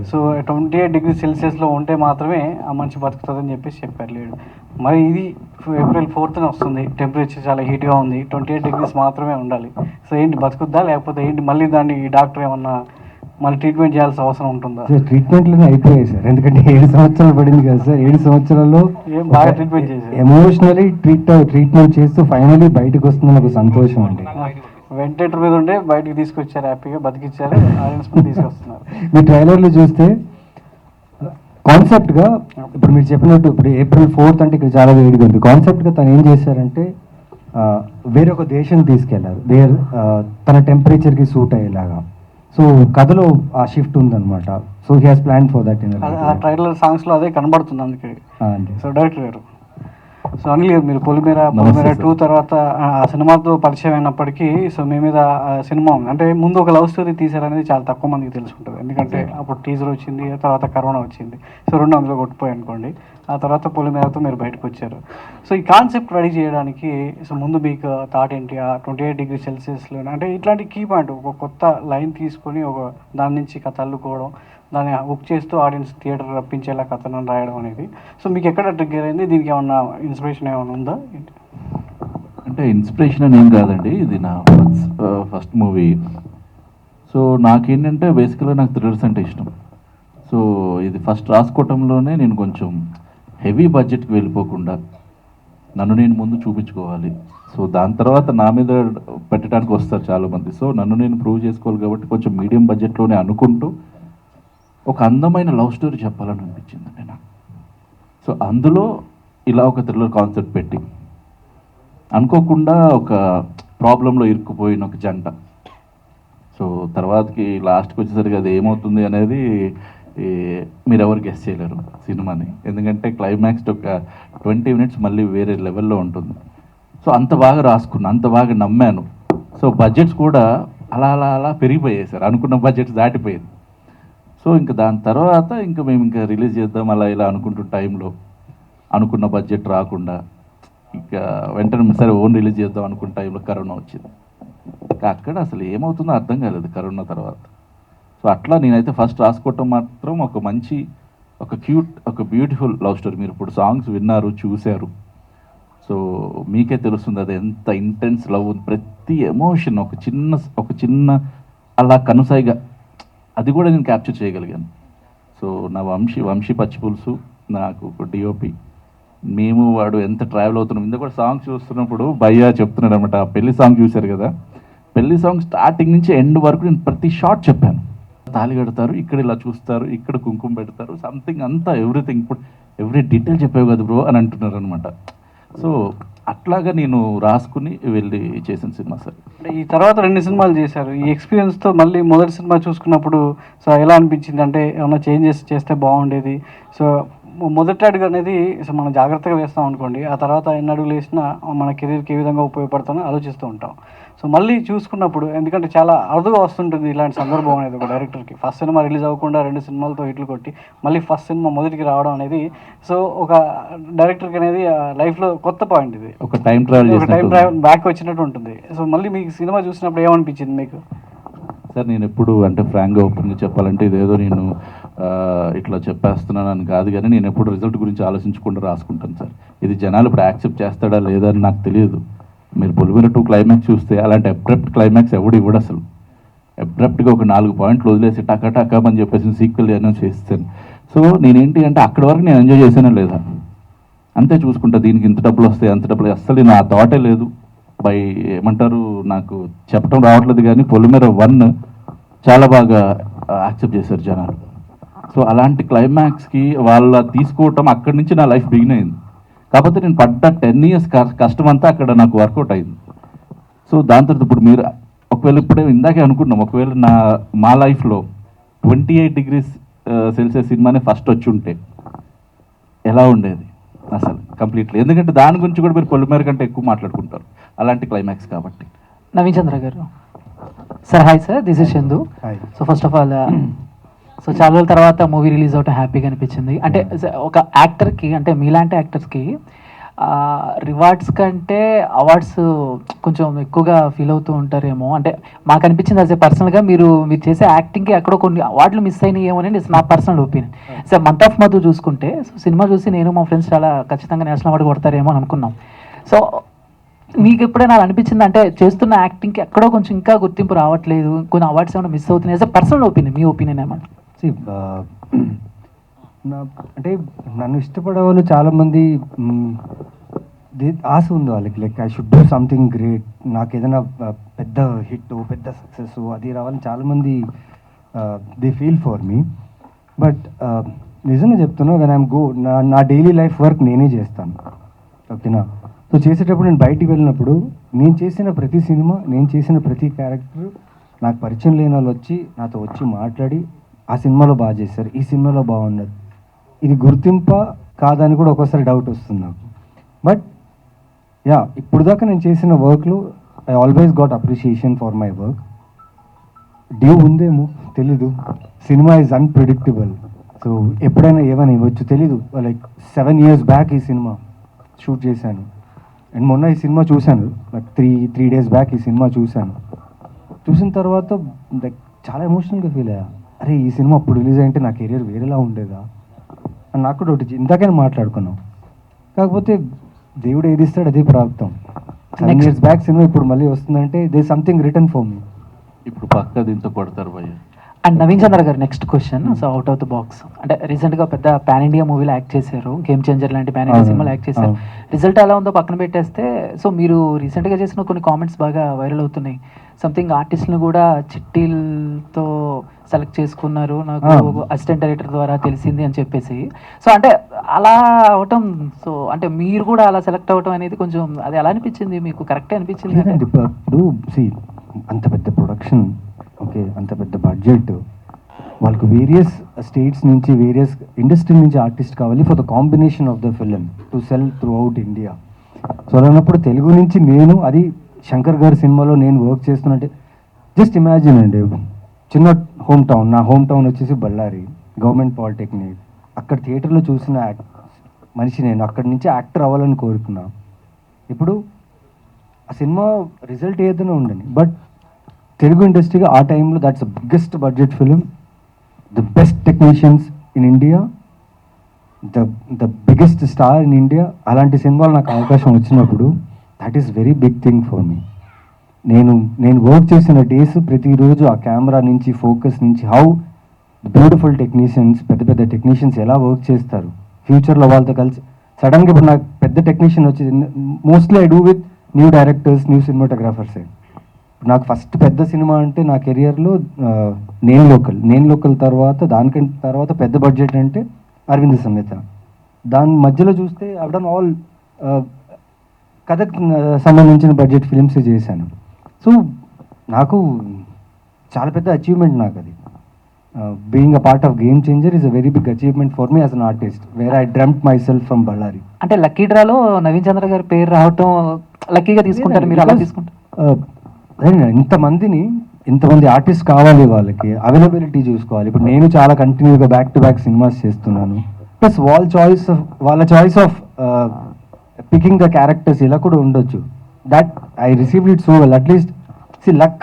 సో 28 degrees Celsiusలో ఉంటే మాత్రమే ఆ మనిషి బతుకుతుందని చెప్పేసి చెప్పారు లేడు. మరి ఇది April 4th వస్తుంది, టెంపరేచర్ చాలా హీట్గా ఉంది, 28 degrees మాత్రమే ఉండాలి. సో ఏంటి బతుకుద్దా, లేకపోతే ఏంటి మళ్ళీ దాన్ని డాక్టర్ ఏమన్నా మళ్ళీ ట్రీట్మెంట్ చేయాల్సిన అవసరం ఉంటుందా? సార్ ట్రీట్మెంట్లోనే అయిపోయాయి సార్, ఎందుకంటే 7 సంవత్సరాలు పడింది కదా సార్. 7 సంవత్సరాల్లో ఏం బాగా ట్రీట్మెంట్ చేశారు? ఎమోషనలీ ట్రీట్మెంట్ చేస్తూ ఫైనలీ బయటకు వస్తుందని ఒక సంతోషం అండి. వెంటిలేటర్ మీద ఉండే బయటికి తీసుకొచ్చారు, హ్యాపీగా బతికిచ్చారు, ఆడియన్స్ ముందు తీసుకొస్తున్నారు. మీ ట్రైలర్లు చూస్తే కాన్సెప్ట్గా ఇప్పుడు మీరు చెప్పినట్టు ఇప్పుడు April 4th అంటే ఇక్కడ చాలా వేడిగా ఉంది. కాన్సెప్ట్గా తను ఏం చేశారంటే వేరొక దేశం తీసుకెళ్లారు, తన టెంపరేచర్కి సూట్ అయ్యేలాగా. సో కథలో ఆ షిఫ్ట్ ఉందన్నమాట. So he has plan for that. ఆ ట్రైలర్ సాంగ్స్లో అదే కనబడుతుంది అందుకే. అండి. సో డైరెక్టర్ గారు, సో అనిల్ గారు, మీరు పొలిమేర నమస్తే 2 తర్వాత ఆ సినిమాతో పరిచయం అయినప్పటికీ సో మీ మీద సినిమా ఉంది అంటే ముందు ఒక లవ్ స్టోరీ తీశారనేది చాలా తక్కువ మందికి తెలుసుంటుంది. ఎందుకంటే అప్పుడు టీజర్ వచ్చింది, తర్వాత కరోనా వచ్చింది, సో 2 అందులో కొట్టిపోయి అనుకోండి. ఆ తర్వాత పొలిమేరతో మీరు బయటకు వచ్చారు. సో ఈ కాన్సెప్ట్ రెడీ చేయడానికి సో ముందు మీకు థాట్ ఏంటి? ఆ 28 degrees Celsiusలో అంటే ఇట్లాంటి కీ పాయింట్ ఒక కొత్త లైన్ తీసుకొని ఒక దాని నుంచి కథ అల్లుకోవడం, దాన్ని బుక్ చేస్తూ ఆడియన్స్ థియేటర్ రప్పించేలా కథను రాయడం అనేది సో మీకు ఎక్కడ ట్రిగ్గర్ అయింది? దీనికి ఏమన్నా ఇన్స్పిరేషన్ ఏమైనా ఉందా? అంటే ఇన్స్పిరేషన్ అని ఏం కాదండి, ఇది నా ఫస్ట్ మూవీ. సో నాకేంటంటే బేసికల్గా నాకు థ్రిల్లర్స్ అంటే ఇష్టం. సో ఇది ఫస్ట్ రాసుకోవటంలోనే నేను కొంచెం హెవీ బడ్జెట్కి వెళ్ళిపోకుండా నన్ను నేను ముందు చూపించుకోవాలి. సో దాని తర్వాత నా మీద పెట్టడానికి వస్తారు చాలామంది. సో నన్ను నేను ప్రూవ్ చేసుకోవాలి కాబట్టి కొంచెం మీడియం బడ్జెట్లోనే అనుకుంటూ ఒక అందమైన లవ్ స్టోరీ చెప్పాలని అనిపించిందండి నాకు. సో అందులో ఇలా ఒక థ్రిల్లర్ కాన్సెప్ట్ పెట్టి అనుకోకుండా ఒక ప్రాబ్లంలో ఇరుక్కుపోయిన ఒక జంట. సో తర్వాతకి లాస్ట్కి వచ్చేసరికి అది ఏమవుతుంది అనేది మీరు ఎవరు గెస్ చేయలేరు సినిమాని, ఎందుకంటే క్లైమాక్స్ ఒక 20 minutes మళ్ళీ వేరే లెవెల్లో ఉంటుంది. సో అంత బాగా రాసుకున్నా, అంత బాగా నమ్మాను. సో బడ్జెట్స్ కూడా అలా అలా అలా పెరిగిపోయాయి సార్, అనుకున్న బడ్జెట్స్ దాటిపోయింది. సో ఇంకా దాని తర్వాత ఇంకా మేము ఇంకా రిలీజ్ చేద్దాం అలా ఇలా అనుకుంటున్న టైంలో అనుకున్న బడ్జెట్ రాకుండా ఇంకా వెంటనే సరే ఓన్ రిలీజ్ చేద్దాం అనుకున్న టైంలో కరోనా వచ్చింది. ఇంకా అక్కడ అసలు ఏమవుతుందో అర్థం కాలేదు కరోనా తర్వాత. సో అట్లా నేనైతే ఫస్ట్ రాసుకోవటం మాత్రం ఒక మంచి ఒక క్యూట్ ఒక బ్యూటిఫుల్ లవ్ స్టోరీ. మీరు ఇప్పుడు సాంగ్స్ విన్నారు, చూశారు. సో మీకే తెలుస్తుంది అది ఎంత ఇంటెన్స్ లవ్ ఉంది. ప్రతి ఎమోషన్ ఒక చిన్న అలా కనుసాయిగా అది కూడా నేను క్యాప్చర్ చేయగలిగాను. సో నా వంశీ పచ్చిపులుసు నాకు ఒక డిఓపి, మేము వాడు ఎంత ట్రావెల్ అవుతున్నాం. ఇందులో కూడా సాంగ్ చూస్తున్నప్పుడు భయ్యా చెప్తున్నాడు అనమాట, ఆ పెళ్లి సాంగ్ చూశారు కదా, పెళ్లి సాంగ్ స్టార్టింగ్ నుంచి ఎండ్ వరకు నేను ప్రతి షాట్ చెప్పాను. తాళి కడతారు, ఇక్కడ ఇలా చూస్తారు, ఇక్కడ కుంకుమ పెడతారు, సంథింగ్ అంతా ఎవ్రీథింగ్, ఇప్పుడు ఎవ్రీ డీటెయిల్ చెప్పావు కదా బ్రో అని అంటున్నారు అనమాట. సో అట్లాగా నేను రాసుకుని వెళ్ళి చేసిన సినిమా సార్. అంటే ఈ తర్వాత 2 సినిమాలు చేశారు. ఈ ఎక్స్పీరియన్స్తో మళ్ళీ మొదటి సినిమా చూసుకున్నప్పుడు సో ఎలా అనిపించింది? అంటే ఏమైనా చేంజెస్ చేస్తే బాగుండేది? సో మొదటి అడుగు అనేది సో మనం జాగ్రత్తగా వేస్తాం అనుకోండి, ఆ తర్వాత ఎన్ని అడుగులు వేసినా మన కెరీర్కి ఏ విధంగా ఉపయోగపడుతుందో ఆలోచిస్తూ ఉంటాం. సో మళ్ళీ చూసుకున్నప్పుడు, ఎందుకంటే చాలా అరుదుగా వస్తుంటుంది ఇలాంటి సందర్భం అనేది ఒక డైరెక్టర్కి, ఫస్ట్ సినిమా రిలీజ్ అవ్వకుండా 2 సినిమాలతో హిట్లు కొట్టి మళ్ళీ ఫస్ట్ సినిమా మొదటికి రావడం అనేది సో ఒక డైరెక్టర్కి అనేది లైఫ్లో కొత్త పాయింట్. ఇది ఒక టైం ట్రావెల్ బ్యాక్ వచ్చినట్టు ఉంటుంది. సో మళ్ళీ మీకు సినిమా చూసినప్పుడు ఏమనిపించింది మీకు? సార్ నేను ఎప్పుడు అంటే ఫ్రాంక్గా ఓపెన్గా చెప్పాలంటే ఇదేదో నేను ఇట్లా చెప్పేస్తున్నాను అని కాదు, కానీ నేను ఎప్పుడు రిజల్ట్ గురించి ఆలోచించకుండా రాసుకుంటాను సార్. ఇది జనాలు ఇప్పుడు యాక్సెప్ట్ చేస్తాడా లేదా అని నాకు తెలియదు. మీరు పొలిమేర 2 క్లైమాక్స్ చూస్తే అలాంటి అబ్రప్ట్ క్లైమాక్స్ ఎవడు ఇవ్వడు అసలు. అబ్రప్ట్గా ఒక 4 పాయింట్లు వదిలేసి టకా అని చెప్పేసి సీక్వెల్ అనౌన్స్ చేస్తాను. సో నేనేంటి అంటే అక్కడి వరకు నేను ఎంజాయ్ చేశానా లేదా అంతే చూసుకుంటా. దీనికి ఇంత డబ్బులు వస్తాయి అంత డబ్బులు అస్సలు నా థాటే లేదు. ఏమంటారు, నాకు చెప్పడం రావట్లేదు, కానీ పొలిమేర 1 చాలా బాగా యాక్సెప్ట్ చేశారు జనాలు. సో అలాంటి క్లైమాక్స్కి వాళ్ళ తీసుకోవటం అక్కడి నుంచి నా లైఫ్ బిగిన్ అయింది. కాకపోతే నేను పడ్డ 10 years కష్టం అంతా అక్కడ నాకు వర్కౌట్ అయింది. సో దాని తర్వాత ఇప్పుడు మీరు ఒకవేళ ఇప్పుడే ఇందాకే అనుకున్నాం, ఒకవేళ మా లైఫ్లో 28 degrees Celsius సినిమానే ఫస్ట్ వచ్చి ఉంటే ఎలా ఉండేది అసలు కంప్లీట్లీ. ఎందుకంటే దాని గురించి కూడా మీరు పొలిమేర కంటే ఎక్కువ మాట్లాడుకుంటారు, అలాంటి క్లైమాక్స్ కాబట్టి. నవీన్ చంద్ర గారు sir hi sir, this is Chandu. Hi. So first of all so చాలా రోజుల తర్వాత మూవీ రిలీజ్ అవటం హ్యాపీగా అనిపించింది. అంటే ఒక యాక్టర్కి, అంటే మీలాంటి యాక్టర్స్కి రివార్డ్స్ కంటే అవార్డ్స్ కొంచెం ఎక్కువగా ఫీల్ అవుతూ ఉంటారేమో. అంటే మాకు అనిపించింది అదే పర్సనల్గా, మీరు చేసే యాక్టింగ్కి ఎక్కడో కొన్ని అవార్డులు మిస్ అయినాయేమో అని నా personal opinion. Sir month of Madhu చూసుకుంటే, సో సినిమా చూసి నేను మా ఫ్రెండ్స్ చాలా ఖచ్చితంగా నేషనల్ అవార్డు కొడతారేమో అని అనుకున్నాం. సో మీకు ఎప్పుడైనా అలా అనిపించింది, అంటే చేస్తున్న యాక్టింగ్కి ఎక్కడో కొంచెం ఇంకా గుర్తింపు రావట్లేదు, కొన్ని అవార్డ్స్ ఏమైనా మిస్ అవుతున్నాయి? As a personal opinion, me opinion ఏమన్నా? అంటే నన్ను ఇష్టపడే వాళ్ళు చాలామంది ఆశ ఉంది వాళ్ళకి, like I should do something great, నాకు ఏదైనా పెద్ద హిట్ పెద్ద సక్సెస్ అది రావాలని చాలామంది they feel for me. But నిజంగా చెప్తున్నా, వెన్ ఐమ్ గో నా డైలీ లైఫ్ వర్క్ నేనే చేస్తాను, ఓకేనా. సో చేసేటప్పుడు నేను బయటికి వెళ్ళినప్పుడు నేను చేసిన ప్రతి సినిమా, నేను చేసిన ప్రతి క్యారెక్టర్ నాకు పరిచయం లేని వాళ్ళు వచ్చి నాతో వచ్చి మాట్లాడి ఆ సినిమాలో బాగా చేశారు, ఈ సినిమాలో బాగున్నారు, ఇది గుర్తింప కాదని కూడా ఒక్కోసారి డౌట్ వస్తుంది నాకు. బట్ యా, ఇప్పుడు దాకా నేను చేసిన వర్క్లో I always got appreciation for my work. Due ఉందేమో తెలీదు, సినిమా ఈజ్ అన్ప్రిడిక్టబుల్. సో ఎప్పుడైనా ఏమైనా ఇవ్వచ్చు తెలీదు. లైక్ 7 years బ్యాక్ ఈ సినిమా షూట్ చేశాను, అండ్ మొన్న ఈ సినిమా చూశాను, లైక్ త్రీ డేస్ బ్యాక్ ఈ సినిమా చూశాను. చూసిన తర్వాత లైక్ చాలా ఎమోషనల్గా ఫీల్ అయ్యా. అరే ఈ సినిమా అప్పుడు రిలీజ్ అయింటే నా కెరీర్ వేరేలా ఉండేదా అని నాకు కూడా ఒకటి ఇందాకైనా మాట్లాడుకున్నాం. కాకపోతే దేవుడు ఏది ఇస్తాడు అదే ప్రాప్తం. 7 years బ్యాక్ సినిమా ఇప్పుడు మళ్ళీ వస్తుందంటే they something return for me. ఇప్పుడు పక్క దీంతో కొడతారు భయ్య. అండ్ నవీన్ చంద్ర గారు next question. So out of the box, అంటే రీసెంట్గా పెద్ద పాన్ ఇండియా మూవీలో యాక్ట్ చేశారు, గేమ్ చేంజర్ లాంటి పాన్ ఇండియా సినిమాలో యాక్ట్ చేశారు. రిజల్ట్ ఎలా ఉందో పక్కన పెట్టేస్తే, సో మీరు రీసెంట్గా చేసిన కొన్ని కామెంట్స్ బాగా వైరల్ అవుతున్నాయి. సంథింగ్ ఆర్టిస్ట్ని కూడా చిట్టీలతో సెలెక్ట్ చేసుకున్నారు, నాకు అసిస్టెంట్ డైరెక్టర్ ద్వారా తెలిసింది అని చెప్పేసి. సో అంటే అలా అవటం, సో అంటే మీరు కూడా అలా సెలెక్ట్ అవ్వటం అనేది కొంచెం అది ఎలా అనిపించింది మీకు? కరెక్టే అనిపించింది? ఇప్పుడు అంత పెద్ద ప్రొడక్షన్, ఓకే, అంత పెద్ద బడ్జెట్, వాళ్ళకు వేరియస్ స్టేట్స్ నుంచి వేరియస్ ఇండస్ట్రీ నుంచి ఆర్టిస్ట్ కావాలి for the combination of the film to cell through out India. So అన్నప్పుడు తెలుగు నుంచి నేను, అది శంకర్ గారి సినిమాలో నేను వర్క్ చేస్తున్నట్టే జస్ట్ ఇమాజిన్ అండి. చిన్న హోమ్ టౌన్, నా హోమ్ టౌన్ వచ్చేసి బళ్ళారి, గవర్నమెంట్ పాలిటెక్నిక్. అక్కడ థియేటర్లో చూసిన మనిషి నేను, అక్కడి నుంచి యాక్టర్ అవ్వాలని కోరుకున్నా. ఇప్పుడు ఆ సినిమా రిజల్ట్ ఏదైనా ఉండని, బట్ తెలుగు ఇండస్ట్రీగా ఆ టైంలో that's the biggest budget film, the best technicians in India, the biggest star in India. అలాంటి సినిమాలు నాకు అవకాశం వచ్చినప్పుడు that is very big thing for me. నేను వర్క్ చేసిన డేస్, ప్రతిరోజు ఆ కెమెరా నుంచి, ఫోకస్ నుంచి, హౌ బ్యూటిఫుల్ టెక్నీషియన్స్, పెద్ద పెద్ద టెక్నీషియన్స్ ఎలా వర్క్ చేస్తారు ఫ్యూచర్లో వాళ్ళతో కలిసి. సడన్గా ఇప్పుడు నాకు పెద్ద టెక్నీషియన్ వచ్చేది, mostly I do with new directors, new cinematographers. నాకు ఫస్ట్ పెద్ద సినిమా అంటే నా కెరియర్లో నేను లోకల్ తర్వాత, దానికంటే తర్వాత పెద్ద బడ్జెట్ అంటే అరవింద సమేత. దాని మధ్యలో చూస్తే ఐ డన్ ఆల్ కథకు సంబంధించిన బడ్జెట్ ఫిలిమ్స్ చేశాను. సో నాకు చాలా పెద్ద అచీవ్మెంట్ నాకు అది. Being a part of Game Changer is a very big achievement for me as an artist, where I dreamt myself from Ballari. అంటే లక్కీ డ్రాలో నవీన్ చంద్ర గారి పేరు రావటం లక్కీగా తీసుకుంటారు మీరు? అలా తీసుకుంటారు? ఇంతమంది ఆర్టిస్ట్ కావాలి, వాళ్ళకి అవైలబిలిటీ చూసుకోవాలి. ఇప్పుడు నేను చాలా కంటిన్యూగా బ్యాక్ టు బ్యాక్ సినిమాస్ చేస్తున్నాను, ప్లస్ వాళ్ళ choice of picking the characters ఇలా కూడా ఉండొచ్చు. That I received it so well. At least luck,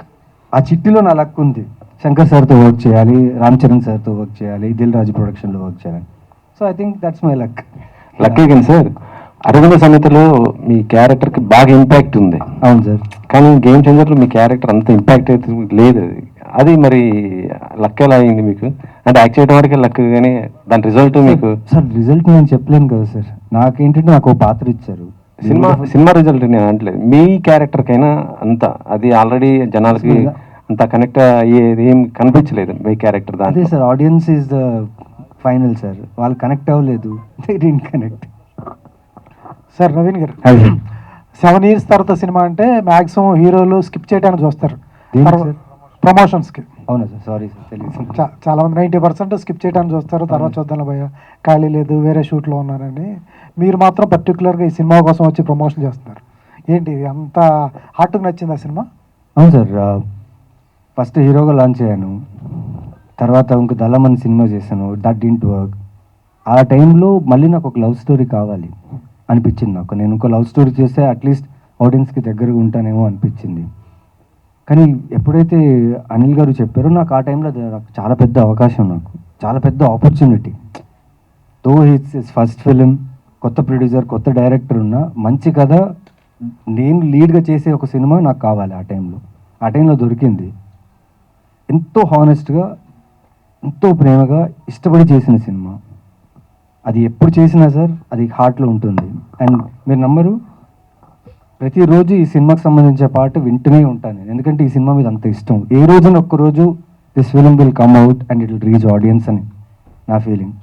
ఆ చిట్టిలో నా లక్ ఉంది. శంకర్ సార్తో వర్క్ చేయాలి, రామ్ చరణ్ సార్తో వర్క్ చేయాలి, దిల్ రాజు ప్రొడక్షన్లో వర్క్ చేయాలి. So I think that's my luck. Lucky కానీ సార్, అరవింద సమేతలో మీ క్యారెక్టర్కి బాగా ఇంపాక్ట్ ఉంది. అవును సార్. కానీ గేమ్ చేంజర్లో మీ క్యారెక్టర్ అంత ఇంపాక్ట్ అయితే లేదు. అది మరి లక్ ఎలా అయింది మీకు? అంటే యాక్ట్ చేయడం వరకే లక్, కానీ దాని రిజల్ట్ మీకు? సార్ రిజల్ట్ నేను చెప్పలేను కదా సార్. నాకేంటంటే నాకు ఒక పాత్ర ఇచ్చారు. సినిమా రిజల్ట్ నేను అనట్లేదు, మీ క్యారెక్టర్కైనా అంత అది ఆల్రెడీ జనాలకి అంత కనెక్ట్ అయ్యేది ఏం కనిపించలేదు మీ క్యారెక్టర్. అదే sir, audience is the final sir. వాళ్ళు కనెక్ట్ అవ్వలేదు, they didn't connect. Sir Naveen గారు, 7 years తర్వాత సినిమా అంటే మ్యాక్సిమం హీరోలు స్కిప్ చేయడానికి చూస్తారు ప్రమోషన్స్కి. అవునా సార్? సారీ సార్, తెలియదు. చాలా మంది 90% స్కిప్ చేయడానికి చూస్తారు, తర్వాత చూద్దాం భయ్య ఖాళీ లేదు వేరే షూట్లో ఉన్నారని. మీరు మాత్రం పర్టికులర్గా ఈ సినిమా కోసం వచ్చి ప్రమోషన్ చేస్తున్నారు. ఏంటి అంత హార్ట్కి నచ్చింది ఆ సినిమా? అవును సార్, ఫస్ట్ హీరోగా లాంచ్ అయ్యాను, తర్వాత ఇంక దళమని సినిమా చేశాను, దట్ డింట్ వర్క్. ఆ టైంలో మళ్ళీ నాకు ఒక లవ్ స్టోరీ కావాలి అనిపించింది నాకు. నేను ఇంకో లవ్ స్టోరీ చేస్తే అట్లీస్ట్ ఆడియన్స్కి దగ్గరగా ఉంటానేమో అనిపించింది. కానీ ఎప్పుడైతే అనిల్ గారు చెప్పారో నాకు ఆ టైంలో నాకు చాలా పెద్ద అవకాశం, నాకు చాలా పెద్ద ఆపర్చునిటీ. దో హిట్స్ ఫస్ట్ ఫిలిం, కొత్త ప్రొడ్యూసర్, కొత్త డైరెక్టర్ ఉన్న మంచి కథ, నేను లీడ్గా చేసే ఒక సినిమా నాకు కావాలి. ఆ టైంలో దొరికింది. ఎంతో హానెస్ట్గా, ఎంతో ప్రేమగా ఇష్టపడి చేసిన సినిమా. అది ఎప్పుడు చేసినా సార్ అది హార్ట్లో ఉంటుంది. అండ్ మీరు నమ్మరు, ప్రతిరోజు ఈ సినిమాకి సంబంధించిన పాట వింటూనే ఉంటాను నేను, ఎందుకంటే ఈ సినిమా మీద అంత ఇష్టం. ఏ రోజున ఒక్కరోజు this film will come out and it will reach audience అని నా ఫీలింగ్.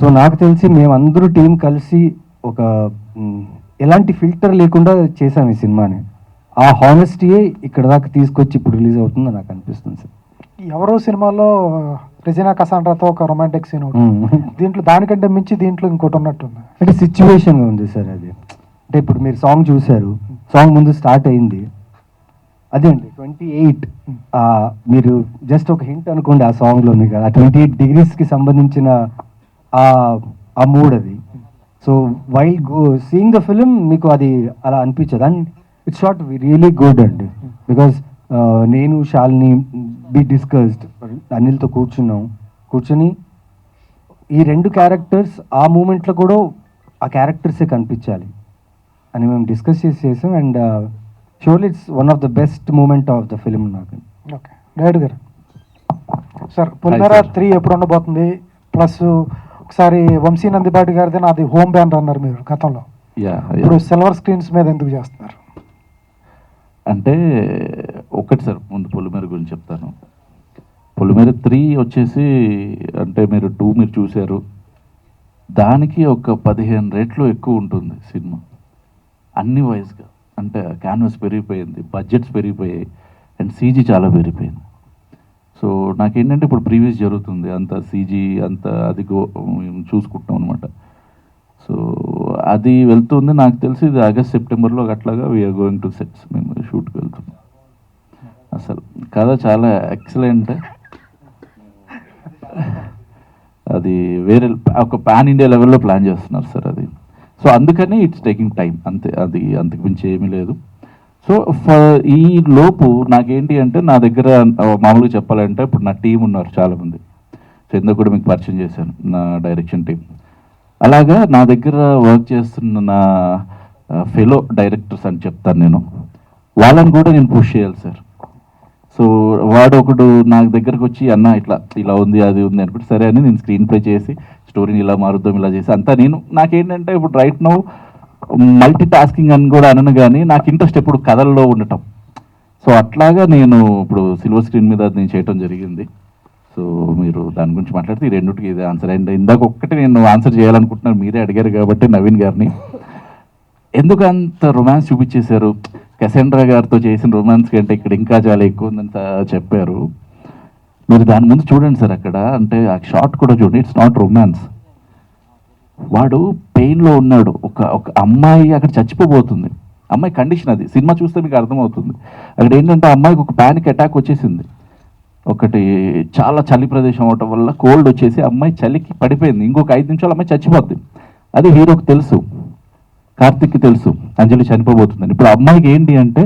సో నాకు తెలిసి మేమందరూ టీం కలిసి ఒక ఎలాంటి ఫిల్టర్ లేకుండా చేశాం ఈ సినిమాని. ఆ హానెస్టీయే ఇక్కడ దాకా తీసుకొచ్చి ఇప్పుడు రిలీజ్ అవుతుందని నాకు అనిపిస్తుంది సార్. ఎవరో సినిమాలో రెజినా కసాండ్రాతో ఒక రొమాంటిక్ సీన్ దీంట్లో దానికంటే మించి దీంట్లో ఇంకోటి ఉన్నట్టుంది. అంటే సిచ్యువేషన్గా ఉంది సార్ అది. అంటే ఇప్పుడు మీరు సాంగ్ చూశారు, సాంగ్ ముందు స్టార్ట్ అయింది అదే అండి 28. మీరు జస్ట్ ఒక హింట్ అనుకోండి ఆ సాంగ్లో, మీకు ఆ 28 degreesకి సంబంధించిన ఆ మూడ్ అది. So while seeing the film మీకు అది అలా అనిపించదు. And it's shot really good అండి, బికాజ్ నేను శాలిని బి డిస్కస్డ్, అనిల్తో కూర్చొని ఈ రెండు క్యారెక్టర్స్ ఆ మూమెంట్లో కూడా ఆ క్యారెక్టర్సే కనిపించాలి అని మేము డిస్కస్ చేసాం. And surely it's one of the best moment of the film నాకు. ఓకే డైరెక్టర్ గారు సార్, పొలిమేర 3 ఎప్పుడు ఉండబోతుంది? ప్లస్ ఒకసారి వంశీ నందిపాటి గారిది నాది హోమ్ బ్యానర్ అన్నారు మీరు గతంలో, ఇప్పుడు సిల్వర్ స్క్రీన్స్ మీద ఎందుకు చేస్తున్నారు? అంటే ఒకటి సార్, ముందు పొలిమేర గురించి చెప్తాను. పొలిమేర 3 వచ్చేసి అంటే మీరు 2 మీరు చూశారు, దానికి ఒక 15 రెట్లు ఎక్కువ ఉంటుంది సినిమా అన్ని వైజ్గా. అంటే క్యాన్వాస్ పెరిగిపోయింది, బడ్జెట్స్ పెరిగిపోయాయి, అండ్ సీజీ చాలా పెరిగిపోయింది. సో నాకేంటంటే ఇప్పుడు ప్రీవియస్ జరుగుతుంది, అంత సీజీ అంత అది చూసుకుంటున్నాం అనమాట. సో అది వెళ్తుంది. నాకు తెలిసి ఇది ఆగస్ట్ సెప్టెంబర్లో అట్లాగా వీఆర్ గోయింగ్ టు సెట్స్, మేము షూట్కి వెళ్తున్నాం. అసలు కథ చాలా ఎక్సలెంట్. అది వేరే ఒక పాన్ ఇండియా లెవెల్లో ప్లాన్ చేస్తున్నారు సార్ అది. సో అందుకని ఇట్స్ టేకింగ్ టైం అంతే, అది అంతకు మించి ఏమీ లేదు. సో ఈ లోపు నాకేంటి అంటే నా దగ్గర మామూలుగా చెప్పాలంటే ఇప్పుడు నా టీం ఉన్నారు చాలామంది. సో ఇందుకు కూడా మీకు పరిచయం చేశాను నా డైరెక్షన్ టీం. అలాగా నా దగ్గర వర్క్ చేస్తున్న నా ఫెలో డైరెక్టర్స్ అని చెప్తాను నేను, వాళ్ళని కూడా నేను పుష్ చేయాలి సార్. సో వాడు ఒకడు నా దగ్గరకు వచ్చి అన్న ఇలా ఉంది అది ఉంది అనుకుంటే సరే అని నేను స్క్రీన్ ప్లే చేసి స్టోరీని ఇలా మారుద్దాం ఇలా చేసి అంతా నాకేంటంటే ఇప్పుడు రైట్ నౌ మల్టీ టాస్కింగ్ అని కూడా అనను, కానీ నాకు ఇంట్రెస్ట్ ఎప్పుడు కథల్లో ఉండటం. సో అట్లాగా నేను ఇప్పుడు సిల్వర్ స్క్రీన్ మీద నేను చేయటం జరిగింది. సో మీరు దాని గురించి మాట్లాడితే ఈ రెండుకి ఇదే ఆన్సర్. అండ్ ఇందాక ఒక్కటి నేను ఆన్సర్ చేయాలనుకుంటున్నాను, మీరే అడిగారు కాబట్టి నవీన్ గారిని, ఎందుకు అంత రొమాన్స్ చూపించేశారు? కసెండ్రా గారితో చేసిన రొమాన్స్ కంటే ఇక్కడ ఇంకా చాలా ఎక్కువ ఉందని చెప్పారు. మీరు దాని ముందు చూడండి సార్, అక్కడ అంటే ఆ షార్ట్ కూడా చూడండి, ఇట్స్ నాట్ రొమాన్స్. వాడు పెయిన్లో ఉన్నాడు, ఒక అమ్మాయి అక్కడ చచ్చిపోబోతుంది, అమ్మాయి కండిషన్ అది సినిమా చూస్తే మీకు అర్థమవుతుంది. అక్కడ ఏంటంటే అమ్మాయికి ఒక ప్యానిక్ అటాక్ వచ్చేసింది, ఒకటి చాలా చలి ప్రదేశం అవటం వల్ల కోల్డ్ వచ్చేసి అమ్మాయి చలికి పడిపోయింది, ఇంకొక 5 నిమిషాలు అమ్మాయి చచ్చిపోద్ది. అది హీరోకి తెలుసు, కార్తిక్కి తెలుసు అంజలి చనిపోబోతుందని. ఇప్పుడు అమ్మాయికి ఏంటి అంటే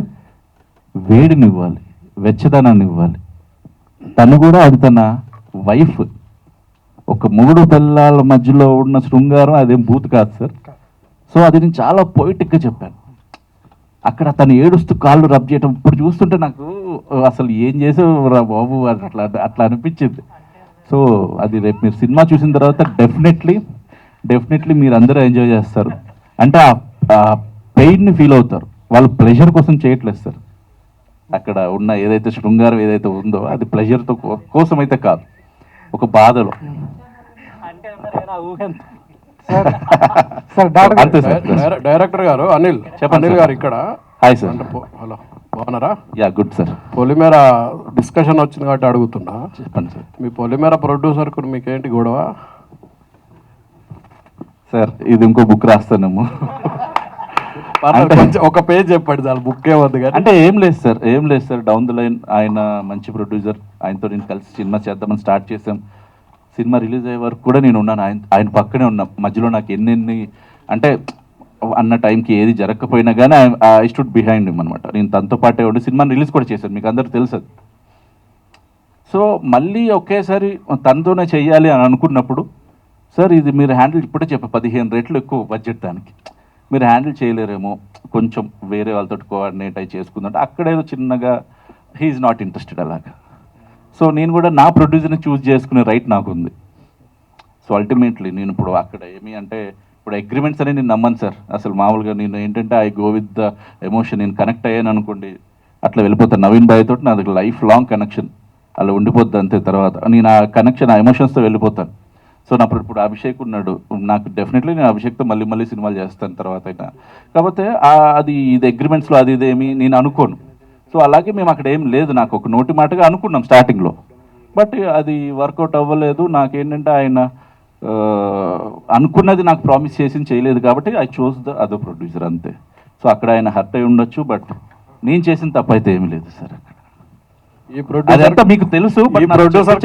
వేడిని ఇవ్వాలి, వెచ్చదనాన్ని ఇవ్వాలి. తను కూడా అది తన వైఫ్, ఒక మొగుడు పిల్లల మధ్యలో ఉన్న శృంగారం అదేం బూత్ కాదు సార్. సో అది నేను చాలా పొయిటిక్గా చెప్పాను. అక్కడ తను ఏడుస్తూ కాళ్ళు రబ్ చేయటం ఇప్పుడు చూస్తుంటే నాకు అసలు ఏం చేసావురా బాబు అట్లా అనిపించింది. సో అది రేపు మీరు సినిమా చూసిన తర్వాత డెఫినెట్లీ మీరు అందరూ ఎంజాయ్ చేస్తారు. అంటే ఆ పెయిన్ని ఫీల్ అవుతారు, వాళ్ళు ప్లెజర్ కోసం చేయట్లేదు సార్. అక్కడ ఉన్న ఏదైతే శృంగారం ఏదైతే ఉందో అది ప్లెజర్తో కోసం అయితే కాదు, ఒక బాధలో. అంతే సార్. డైరెక్టర్ గారు అనిల్ చెప్పండి గారు ఇక్కడ. Hi sir. హలో, బాగున్నారా? Yeah good sir. Polimera discussion వచ్చింది కాబట్టి అడుగుతున్నా. చెప్పండి సార్. మీ పొలిమేర ప్రొడ్యూసర్కు మీకేంటి గొడవ? సార్ ఇది ఇంకో బుక్ రాస్తానేమో. కొంచెం ఒక పేజ్ చెప్పండి చాలు, బుక్ ఏమద్దు కానీ. అంటే ఏం లేదు సార్ డౌన్ ద లైన్ ఆయన మంచి ప్రొడ్యూసర్, ఆయనతో నేను కలిసి సినిమా చేద్దామని స్టార్ట్ చేసాం. సినిమా రిలీజ్ అయ్యే వరకు కూడా నేను ఉన్నాను, ఆయన పక్కనే ఉన్నా. మధ్యలో నాకు ఎన్నెన్ని అంటే అన్న టైంకి ఏది జరగకపోయినా కానీ ఐ స్టూడ్ బిహైండ్ హిమ్ అనమాట. నేను తనతో పాటే ఉండి సినిమాని రిలీజ్ కూడా చేశాను, మీకు అందరికీ తెలుసు. సో మళ్ళీ ఒకేసారి తనతోనే చెయ్యాలి అని అనుకున్నప్పుడు, సార్ ఇది మీరు హ్యాండిల్ ఇప్పుడే 15 రెట్లు ఎక్కువ బడ్జెట్, దానికి మీరు హ్యాండిల్ చేయలేరేమో, కొంచెం వేరే వాళ్ళతో కోఆర్డినేట్ అయి చేసుకుందంటే అక్కడేదో చిన్నగా హీఈస్ నాట్ ఇంట్రెస్టెడ్ అలాగా. సో నేను కూడా నా ప్రొడ్యూసర్ని చూస్ చేసుకునే రైట్ నాకు ఉంది. సో అల్టిమేట్లీ నేను ఇప్పుడు అక్కడ ఏమి అంటే ఇప్పుడు అగ్రిమెంట్స్ అనేది నేను నమ్మను సార్. అసలు మామూలుగా నేను ఏంటంటే I go with the emotion. నేను కనెక్ట్ అయ్యాను అనుకోండి అట్లా వెళ్ళిపోతాను. నవీన్ బాయ్ తోటి నాది లైఫ్ లాంగ్ కనెక్షన్ అలా ఉండిపోద్ది అంతే. తర్వాత నేను ఆ కనెక్షన్, ఆ ఎమోషన్స్తో వెళ్ళిపోతాను. సో నా ఇప్పుడు అభిషేక్ ఉన్నాడు, నాకు డెఫినెట్లీ నేను అభిషేక్తో మళ్ళీ సినిమాలు చేస్తాను తర్వాత అయినా. కాకపోతే అది ఇది అగ్రిమెంట్స్లో అది ఇదేమి నేను అనుకోను. సో అలాగే మేము అక్కడ ఏం లేదు, నాకు ఒక నోటి మాటగా అనుకున్నాం స్టార్టింగ్లో, బట్ అది వర్కౌట్ అవ్వలేదు. నాకేంటంటే ఆయన అనుకున్నది నాకు ప్రామిస్ చేసి చేయలేదు కాబట్టి I choose the other producer అంతే. సో అక్కడ ఆయన హర్ట్ అయి ఉండొచ్చు, బట్ నేను చేసిన తప్పు అయితే ఏమీ లేదు సార్. ఈ ప్రొడ్యూసర్ మీకు తెలుసు, ఈ ప్రొడ్యూసర్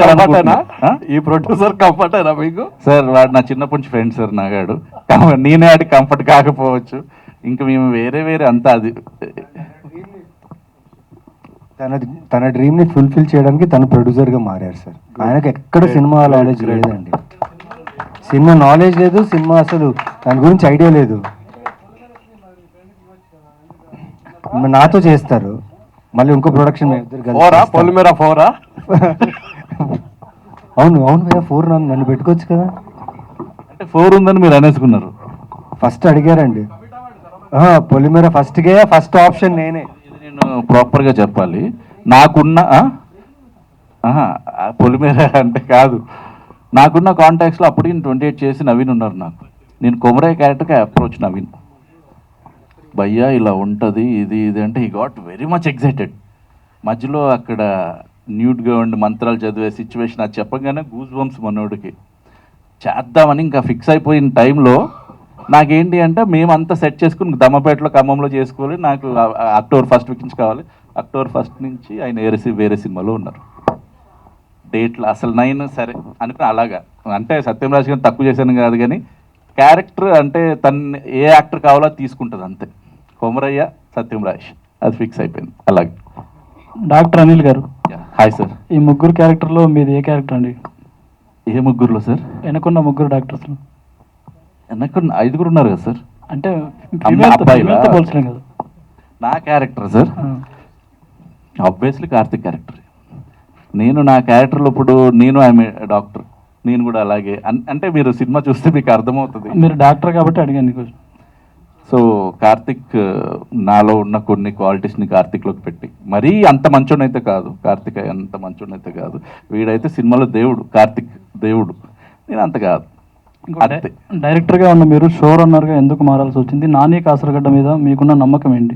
కంఫర్ట్ అయినా మీకు? సార్ వాడు నా చిన్నప్పటి నుంచి ఫ్రెండ్ సార్ నాగాడు. నేనే ఆడి కంఫర్ట్ కాకపోవచ్చు, ఇంకా మేము వేరే అంతా అది తన డ్రీమ్ని ఫుల్ఫిల్ చేయడానికి తను ప్రొడ్యూసర్గా మారారు సార్. ఆయనకు ఎక్కడ సినిమా నాలెడ్జ్ లేదండి, సినిమా నాలెడ్జ్ లేదు, సినిమా అసలు దాని గురించి ఐడియా లేదు. నాతో చేస్తారు, మళ్ళీ ఇంకో ప్రొడక్షన్ అవును భయ్యా 4 నన్ను పెట్టుకోవచ్చు కదా. అంటే 4 ఉందని మీరు అనేసుకున్నారు. ఫస్ట్ అడిగారండి పొలిమేర ఫస్ట్ ఆప్షన్ నేనే. నేను ప్రాపర్గా చెప్పాలి, నాకున్న పొలిమేర అంటే కాదు, నాకున్న కాంటాక్ట్స్లో అప్పటికి నేను 28 చేసి నవీన్ ఉన్నారు నాకు. నేను కొమరయ్య క్యారెక్టర్కి అప్రోచ్ నవీన్, భయ్యా ఇలా ఉంటుంది ఇది అంటే he got very much excited. మధ్యలో అక్కడ న్యూట్గా ఉండి మంత్రాలు చదివే సిచ్యువేషన్ అది చెప్పగానే గూస్ బంప్స్ మనోడికి చేద్దామని ఇంకా ఫిక్స్ అయిపోయిన టైంలో నాకేంటి అంటే మేమంతా సెట్ చేసుకుని దమ్మపేటలో ఖమ్మంలో చేసుకోవాలి. నాకు అక్టోబర్ 1 వీక్ నుంచి కావాలి. అక్టోబర్ 1 నుంచి ఆయన వేరే సినిమాలో ఉన్నారు. డేట్లు అసలు 9 సరే అనుకుని అలాగా. అంటే సత్యం రాజ్ గారిని తక్కువ చేశాను కాదు, కానీ క్యారెక్టర్ అంటే తను ఏ యాక్టర్ కావాలో తీసుకుంటుంది అంతే. కొమరయ్య, సత్యం రాజ్ అది ఫిక్స్ అయిపోయింది అలాగే. డాక్టర్ అనిల్ గారు, హాయ్ సార్. ఈ ముగ్గురు క్యారెక్టర్లో మీది ఏ క్యారెక్టర్ అండి? ఏ ముగ్గురులో సార్? వెనకున్న ముగ్గురు డాక్టర్స్లో వెనకున్న 5 ఉన్నారు కదా సార్. అంటే అబ్బాయిలా? పోల్చలేం కదా. నా character sir obviously Karthik character. నేను నా క్యారెక్టర్లో ఇప్పుడు నేను ఆమె డాక్టర్, నేను కూడా అలాగే. అంటే మీరు సినిమా చూస్తే మీకు అర్థమవుతుంది. మీరు డాక్టర్ కాబట్టి అడిగాను. సో కార్తిక్ నాలో ఉన్న కొన్ని క్వాలిటీస్ని కార్తిక్లోకి పెట్టి, మరీ అంత మంచోడైతే కాదు, కార్తిక్ అంత మంచోడైతే కాదు, వీడైతే సినిమాలో దేవుడు, కార్తిక్ దేవుడు, నేను అంత కాదు. డైరెక్టర్గా ఉన్న మీరు షో రన్నర్గా ఎందుకు మారాల్సి వచ్చింది? నాని కాసరగడ్డ మీద మీకున్న నమ్మకం ఏంటి?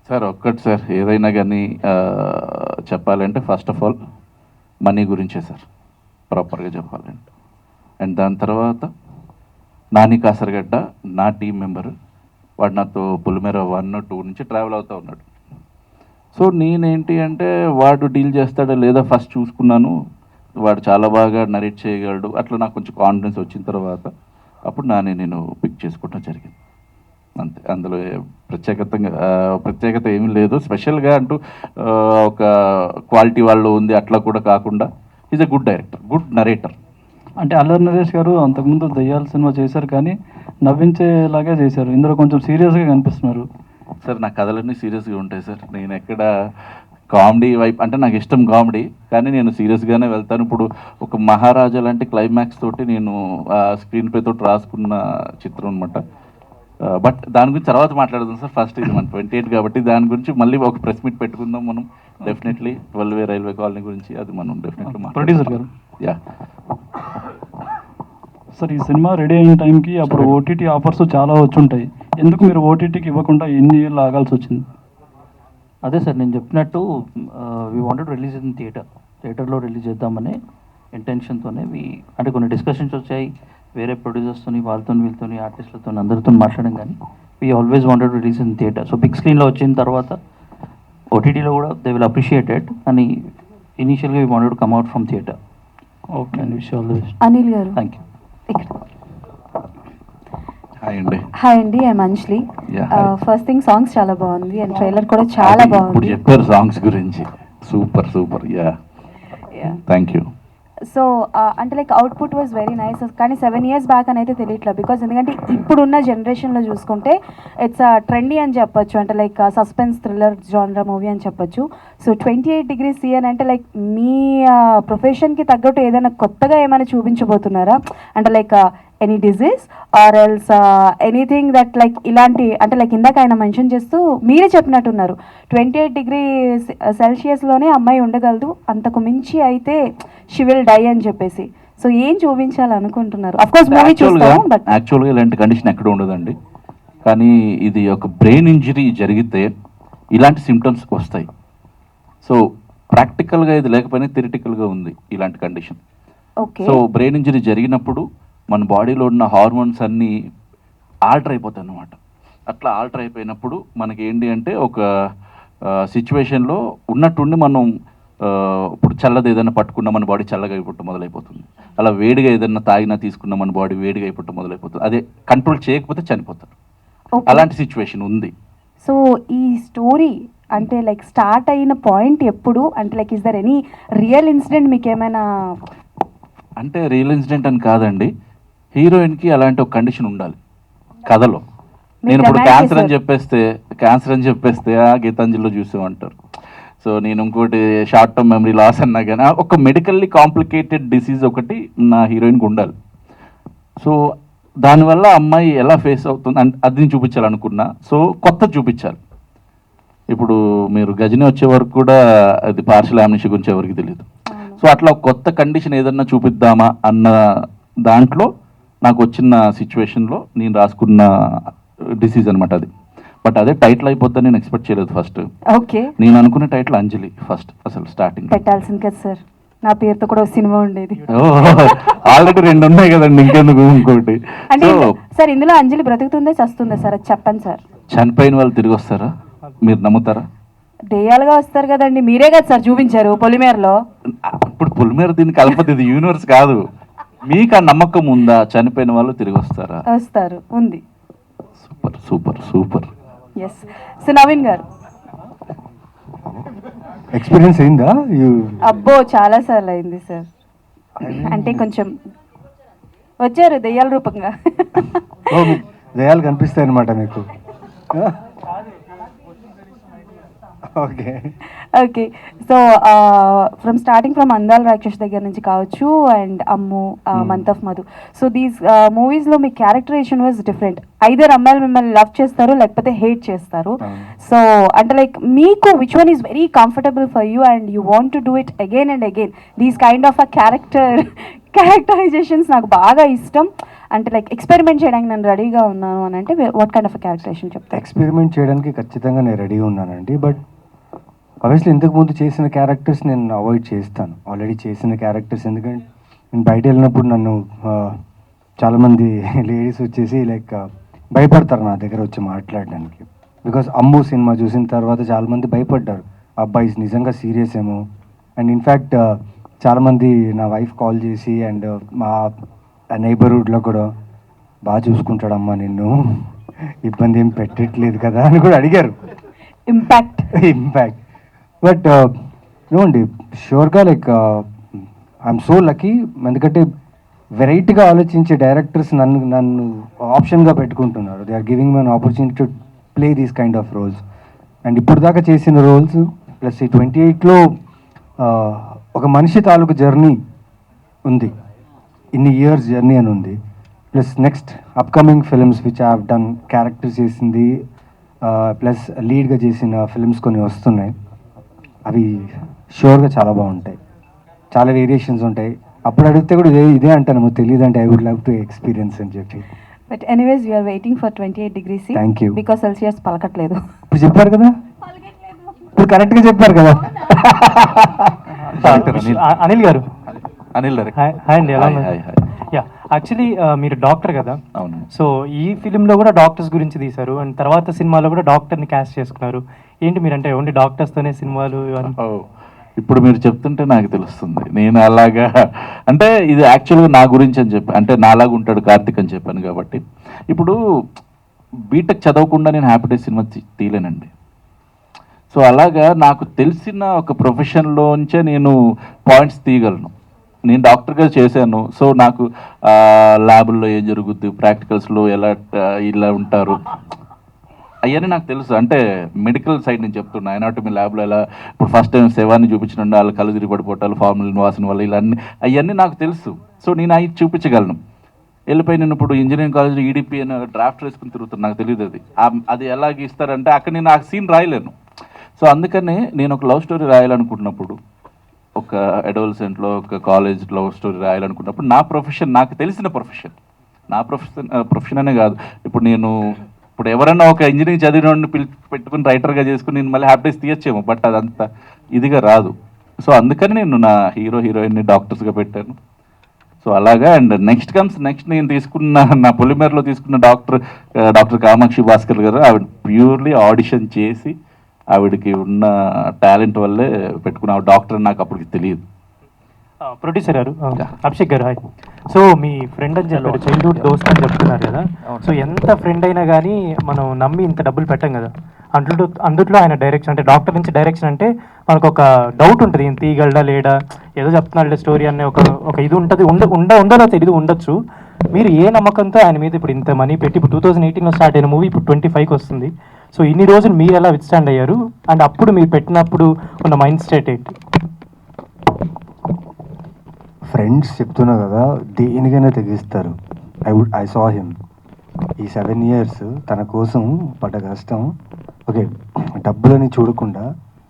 సార్ ఒక్కటి సార్, ఏదైనా కానీ చెప్పాలంటే ఫస్ట్ ఆఫ్ ఆల్ మనీ గురించే సార్, ప్రాపర్గా చెప్పాలంటే. అండ్ దాని తర్వాత నాని కాసరగడ్డ నా టీం మెంబర్, వాడు నాతో పొలిమేర 1, 2 నుంచి ట్రావెల్ అవుతూ ఉన్నాడు. సో నేనేంటి అంటే వాడు డీల్ చేస్తాడా లేదా ఫస్ట్ చూసుకున్నాను, వాడు చాలా బాగా నరేట్ చేయగలడు, అట్లా నాకు కొంచెం కాన్ఫిడెన్స్ వచ్చిన తర్వాత అప్పుడు నేను పిక్ చేసుకోవడం జరిగింది అంతే. అందులో ప్రత్యేకత ఏమీ లేదు, స్పెషల్గా అంటూ ఒక క్వాలిటీ వాళ్ళు ఉంది అట్లా కూడా కాకుండా is a good director, good narrator. అంటే అల్లరి నరేష్ గారు అంతకుముందు దయ్యాల సినిమా చేశారు, కానీ నవ్వించేలాగే చేశారు. ఇందులో కొంచెం సీరియస్గా కనిపిస్తున్నారు సార్. నా కథలన్నీ సీరియస్గా ఉంటాయి సార్, నేను ఎక్కడ కామెడీ వైపు అంటే నాకు ఇష్టం కామెడీ, కానీ నేను సీరియస్గానే వెళ్తాను. ఇప్పుడు ఒక మహారాజా లాంటి క్లైమాక్స్ తోటి నేను స్క్రీన్ ప్లే తోటి రాసుకున్న చిత్రం అనమాట. బట్ దాని గురించి తర్వాత మాట్లాడదాం సార్. ఫస్ట్ ఇది మన 28 కాబట్టి దాని గురించి మళ్ళీ ఒక ప్రెస్ మీట్ పెట్టుకుందాం మనం డెఫినెట్లీ. 12 రైల్వే కాలనీ గురించి అది మనం డెఫినెట్లీ ప్రొడ్యూసర్ గారు. యా సార్, ఈ సినిమా రెడీ అయిన టైంకి అప్పుడు ఓటీటీ ఆఫర్స్ చాలా వచ్చుంటాయి, ఎందుకు మీరు ఓటీటీకి ఇవ్వకుండా ఎన్ని ఏళ్ళు ఆగాల్సి వచ్చింది? అదే సార్ నేను చెప్పినట్టు వీ వాంటెడ్ రిలీజ్ ఇన్ థియేటర్లో రిలీజ్ చేద్దామనే ఇంటెన్షన్తోనే అంటే కొన్ని డిస్కషన్స్ వచ్చాయి. వేరే ప్రొడ్యూసర్స్తో వాళ్ళతో వీళ్ళతో ఆర్టిస్టులతో అందరితో మాట్లాడడం కానీ we always wanted to release in theatre. So big స్క్రీన్లో వచ్చిన తర్వాత ఓటీటీలో కూడా దే విల్ అప్రిషియేటెడ్ అని ఇనీషియల్గా we wanted to come out from theatre. Okay and wish all the best. Anil గారు. Thank you. హాయ్ అండి. హాయ్ అండి, I'm Anjali. Yeah, hi. First thing songs చాలా బాగుంది అండ్ ట్రైలర్ కూడా చాలా ఇప్పుడు బాగుంది. చెప్పారు సాంగ్స్ గురించి, super super. Yeah, thank you. So అంటే like output was very nice. కానీ 7 years బ్యాక్ అని అయితే తెలియట్లేదు. బికాజ్ ఎందుకంటే ఇప్పుడున్న జనరేషన్లో చూసుకుంటే ఇట్స్ ట్రెండీ అని చెప్పొచ్చు. అంటే లైక్ సస్పెన్స్ థ్రిల్లర్ జానరా మూవీ అని చెప్పొచ్చు. సో 28 Degrees C అని అంటే లైక్ మీ ప్రొఫెషన్కి తగ్గట్టు ఏదైనా కొత్తగా ఏమైనా చూపించబోతున్నారా? అంటే like any disease or else anything that like ఇలాంటి అంటే లైక్ ఇందాక ఆయన మెన్షన్ చేస్తూ మీరే చెప్పినట్టున్నారు 28 degrees Celsiusలోనే అమ్మాయి ఉండగలదు, అంతకు మించి అయితే షీ విల్ డై అని చెప్పేసి. సో ఏం చూపించాలనుకుంటున్నారు? అఫ్కోర్స్ మూవీ చూస్తాము బట్ యాక్చువల్గా ఇలాంటి కండిషన్ ఎక్కడ ఉండదండి. కానీ ఇది ఒక బ్రెయిన్ ఇంజరీ జరిగితే ఇలాంటి సిమ్టమ్స్ వస్తాయి. సో ప్రాక్టికల్గా ఇది లేకపోయినా థియరిటికల్గా ఉంది ఇలాంటి condition. Okay. So brain injury జరిగినప్పుడు మన బాడీలో ఉన్న హార్మోన్స్ అన్నీ ఆల్టర్ అయిపోతాయి అన్నమాట. అట్లా ఆల్టర్ అయిపోయినప్పుడు మనకి ఏంటి అంటే ఒక సిచ్యువేషన్లో ఉన్నట్టుండి మనం ఇప్పుడు చల్లది ఏదైనా పట్టుకున్నా మన బాడీ చల్లగా అయిపోవటం మొదలైపోతుంది. అలా వేడిగా ఏదైనా తాగినా తీసుకున్నా మన బాడీ వేడిగా అయిపోవటం మొదలైపోతుంది. అదే కంట్రోల్ చేయకపోతే చనిపోతారు. అలాంటి సిచ్యువేషన్ ఉంది. సో ఈ స్టోరీ అంటే లైక్ స్టార్ట్ అయిన పాయింట్ ఎప్పుడు? అంటే like is there any real incident మీకు ఏమైనా? అంటే రియల్ ఇన్సిడెంట్ అని కాదండి, హీరోయిన్కి అలాంటి ఒక కండిషన్ ఉండాలి కథలో. నేను ఇప్పుడు క్యాన్సర్ అని చెప్పేస్తే గీతాంజలిలో చూసామంటారు. సో నేను ఇంకోటి షార్ట్ టర్మ్ మెమరీ లాస్ అన్నా కానీ ఒక మెడికల్లీ కాంప్లికేటెడ్ డిసీజ్ ఒకటి నా హీరోయిన్కి ఉండాలి. సో దానివల్ల అమ్మాయి ఎలా ఫేస్ అవుతుంది అంటే అది చూపించాలనుకున్నా. సో కొత్త చూపించాలి. ఇప్పుడు మీరు గజని వచ్చే వరకు కూడా అది పార్షల్ యామ్నిషియా గురించి ఎవరికి తెలియదు. సో అట్లా కొత్త కండిషన్ ఏదన్నా చూపిద్దామా అన్న దాంట్లో నాకు వచ్చిన సిచ్యువేషన్లో నేను రాసుకున్న డిసీజ్ అనమాట అది. బట్ అదే టైటిల్ అయిపోద్దని నేను ఎక్స్పెక్ట్ చేయలేదు ఫస్ట్. ఓకే. నేను అనుకున్న టైటిల్ అంజలి ఫస్ట్ అసలు స్టార్టింగ్ పెట్టాల్సింది కదా సార్, నా పేరుతో కూడా సినిమా ఉండేది. ఆల్రెడీ 2 ఉన్నాయి కదండి, ఇంకెందుకు ఇంకోటి. అంటే సార్ ఇందులో అంజలి బ్రతుకుతుందా చస్తుందా సార్? అది చెప్పండి సార్. చనిపోయిన వాళ్ళు తిరిగి వస్తారా? మీరు నమ్ముతారా? దెయ్యాలుగా వస్తారు కదండి, మీరే కదా సార్ చూపించారు పొలిమేరలో. ఇప్పుడు పొలిమేర దీన్ని కలపదు, ఇది యూనివర్స్ కాదు. మీకు ఆ నమ్మకం ఉందా చనిపోయిన వాళ్ళు తిరిగి వస్తారా? వస్తారు, ఉంది. Super super super. Yes. So Naveen గారు ఎక్స్పీరియన్స్ అయిందా? అబ్బో చాలా సార్లు అయింది సార్. అంటే కొంచెం వచ్చారు దెయ్యాల రూపంగా. దయాలు కనిపిస్తాయి అనమాట మీకు. Okay okay. So from starting from అందాల రాక్షస్ దగ్గర నుంచి కావచ్చు and Ammu, month of Madhu. So these మూవీస్లో మీ క్యారెక్టరైజేషన్ వాజ్ డిఫరెంట్. ఐదర్ అమ్మాయిలు మిమ్మల్ని లవ్ చేస్తారు లేకపోతే హేట్ చేస్తారు. సో అంటే లైక్ మీకు which one is very comfortable for you and you want to do it again and again? These kind of a characterisations నాకు బాగా ఇష్టం. అంటే లైక్ ఎక్స్పెరిమెంట్ చేయడానికి నేను రెడీగా ఉన్నాను అని అంటే వాట్ కైండ్ ఆఫ్ క్యారెక్టరైజేషన్ చెప్తాను? ఎక్స్పెరిమెంట్ చేయడానికి ఖచ్చితంగా నేను రెడీగా ఉన్నానండి. బట్ ఆబ్వియస్లీ ఇంతకుముందు చేసిన క్యారెక్టర్స్ నేను అవాయిడ్ చేస్తాను, ఆల్రెడీ చేసిన క్యారెక్టర్స్. ఎందుకంటే నేను బయట వెళ్ళినప్పుడు నన్ను చాలామంది లేడీస్ వచ్చేసి లైక్ భయపడతారు నా దగ్గర వచ్చి మాట్లాడడానికి. బికాస్ అమ్ము సినిమా చూసిన తర్వాత చాలామంది భయపడ్డారు, అబ్బాయి నిజంగా సీరియస్ ఏమో. అండ్ ఇన్ఫ్యాక్ట్ చాలామంది నా వైఫ్ కాల్ చేసి అండ్ మా నైబర్హుడ్లో కూడా బాగా చూసుకుంటాడమ్మా నిన్ను, ఇబ్బంది ఏం పెట్టట్లేదు కదా అని కూడా అడిగారు. ఇంపాక్ట్ బట్ నోండి షూర్గా లైక్ ఐఎమ్ సో లక్కీ. ఎందుకంటే వెరైటీగా ఆలోచించే డైరెక్టర్స్ నన్ను ఆప్షన్గా పెట్టుకుంటున్నారు. They are giving me an opportunity to play these kind of roles. And ఇప్పుడు దాకా చేసిన రోల్స్ ప్లస్ ఈ 28లో ఒక మనిషి తాలూకు జర్నీ ఉంది, ఇన్ని ఇయర్స్ జర్నీ అని ఉంది. Plus next upcoming films which I have done characters చేసింది ప్లస్ లీడ్గా చేసిన ఫిల్మ్స్ కొన్ని వస్తున్నాయి. అవి షూర్గా చాలా బాగుంటాయి, చాలా వేరియేషన్స్ ఉంటాయి. అప్పుడు అడిగితే కూడా ఇదే అంటాను, తెలియదు అంటే I would love to experience అని చెప్పి. But anyways we're waiting for 28 degrees C. Thank you. Because celsius పలకట్లేదు. ఇప్పుడు చెప్పారు కదా, ఇప్పుడు కరెక్ట్గా చెప్పారు కదా. అనిల్ గారు. అనిల్ హాయ్ అండి, ఎలా ఉన్నారు? యా, యాక్చువల్లీ మీరు డాక్టర్ కదా, అవును. సో ఈ ఫిలింలో కూడా డాక్టర్స్ గురించి తీశారు అండ్ తర్వాత సినిమాలో కూడా డాక్టర్ని క్యాస్ట్ చేసుకున్నారు. ఏంటి మీరంటే ఓన్లీ డాక్టర్స్తోనే సినిమాలు ఇవన్నీ? ఇప్పుడు మీరు చెప్తుంటే నాకు తెలుస్తుంది. నేను అలాగా అంటే ఇది యాక్చువల్గా నా గురించి అని చెప్పి, అంటే నాలాగా ఉంటాడు కార్తిక్ అని చెప్పాను కాబట్టి. ఇప్పుడు బీటెక్ చదవకుండా నేను హ్యాపీ డేస్ సినిమా తీయలేనండి. సో అలాగా నాకు తెలిసిన ఒక ప్రొఫెషన్లోంచే నేను పాయింట్స్ తీయగలను. నేను డాక్టర్గా చేశాను, సో నాకు ల్యాబుల్లో ఏం జరుగుద్ది, ప్రాక్టికల్స్లో ఎలా ఇలా ఉంటారు అవన్నీ నాకు తెలుసు. అంటే మెడికల్ సైడ్ నేను చెప్తున్నా, ఎనాటమీ ల్యాబ్లో ఎలా ఇప్పుడు ఫస్ట్ టైం శవాన్ని చూపించినండి వాళ్ళు కళ్ళు తిరిగి పడిపోవటాలు, ఫార్ములిన్ వాసన వల్ల ఇలా అవన్నీ నాకు తెలుసు. సో నేను అవి చూపించగలను. వెళ్ళిపోయి నేను ఇప్పుడు ఇంజనీరింగ్ కాలేజ్లో ఈడిపి అని డ్రాఫ్ట్ వేసుకుని తిరుగుతాను, నాకు తెలియదు అది ఎలాగ ఇస్తారంటే అక్కడ నేను ఆ సీన్ రాయలేను. సో అందుకని నేను ఒక లవ్ స్టోరీ రాయాలనుకుంటున్నప్పుడు, ఒక అడోలసెంట్లో ఒక కాలేజ్ లవ్ స్టోరీ రాయాలనుకున్నప్పుడు నా ప్రొఫెషన్, నాకు తెలిసిన ప్రొఫెషన్, నా ప్రొఫెషన్ అనే కాదు, ఇప్పుడు ఎవరైనా ఒక ఇంజనీరింగ్ చదివిన పెట్టుకుని రైటర్గా చేసుకుని నేను మళ్ళీ హ్యాపీ డేస్ తీయచ్చేమో, బట్ అదంతా ఇదిగా రాదు. సో అందుకని నేను నా హీరోయిన్ని డాక్టర్స్గా పెట్టాను. సో అలాగా. అండ్ నెక్స్ట్ నేను తీసుకున్న నా పొలిమేరలో తీసుకున్న డాక్టర్ కామాక్షి భాస్కర్ గారు, ఆవిడ ప్యూర్లీ ఆడిషన్ చేసి ఆవిడకి ఉన్న టాలెంట్ వల్లే పెట్టుకున్న డాక్టర్ నాకు అప్పటికి తెలియదు. ప్రొడ్యూసర్ గారు, అభిషేక్ గారు, హాయ్. సో మీ ఫ్రెండ్ అని చెప్పారు, చైల్డ్హుడ్ దోస్త్ అని చెప్తున్నారు కదా. సో ఎంత ఫ్రెండ్ అయినా కానీ మనం నమ్మి ఇంత డబ్బులు పెట్టాం కదా. అందుట్లో ఆయన డైరెక్షన్, అంటే డాక్టర్ నుంచి డైరెక్షన్ అంటే మనకు ఒక డౌట్ ఉంటుంది, ఈయన తీయగలడా లేడా, ఏదో చెప్తున్నాడు స్టోరీ అనే ఒక ఇది ఉంటుంది. ఉండదో తెలియదు, ఉండొచ్చు. మీరు ఏ నమ్మకంతో ఆయన మీద ఇప్పుడు ఇంత మనీ పెట్టి, ఇప్పుడు 2018లో స్టార్ట్ అయిన మూవీ ఇప్పుడు 25కి వస్తుంది. సో ఇన్ని రోజులు మీరు ఎలా విత్స్టాండ్ అయ్యారు అండ్ అప్పుడు మీరు పెట్టినప్పుడు ఉన్న మైండ్ స్టేట్ ఏంటి? ఫ్రెండ్స్ చెప్తున్నా కదా, దేనికైనా తెగిస్తారు. ఐ సా హిమ్ ఈ 7 years తన కోసం పడ్డ కష్టం. ఓకే, డబ్బులని చూడకుండా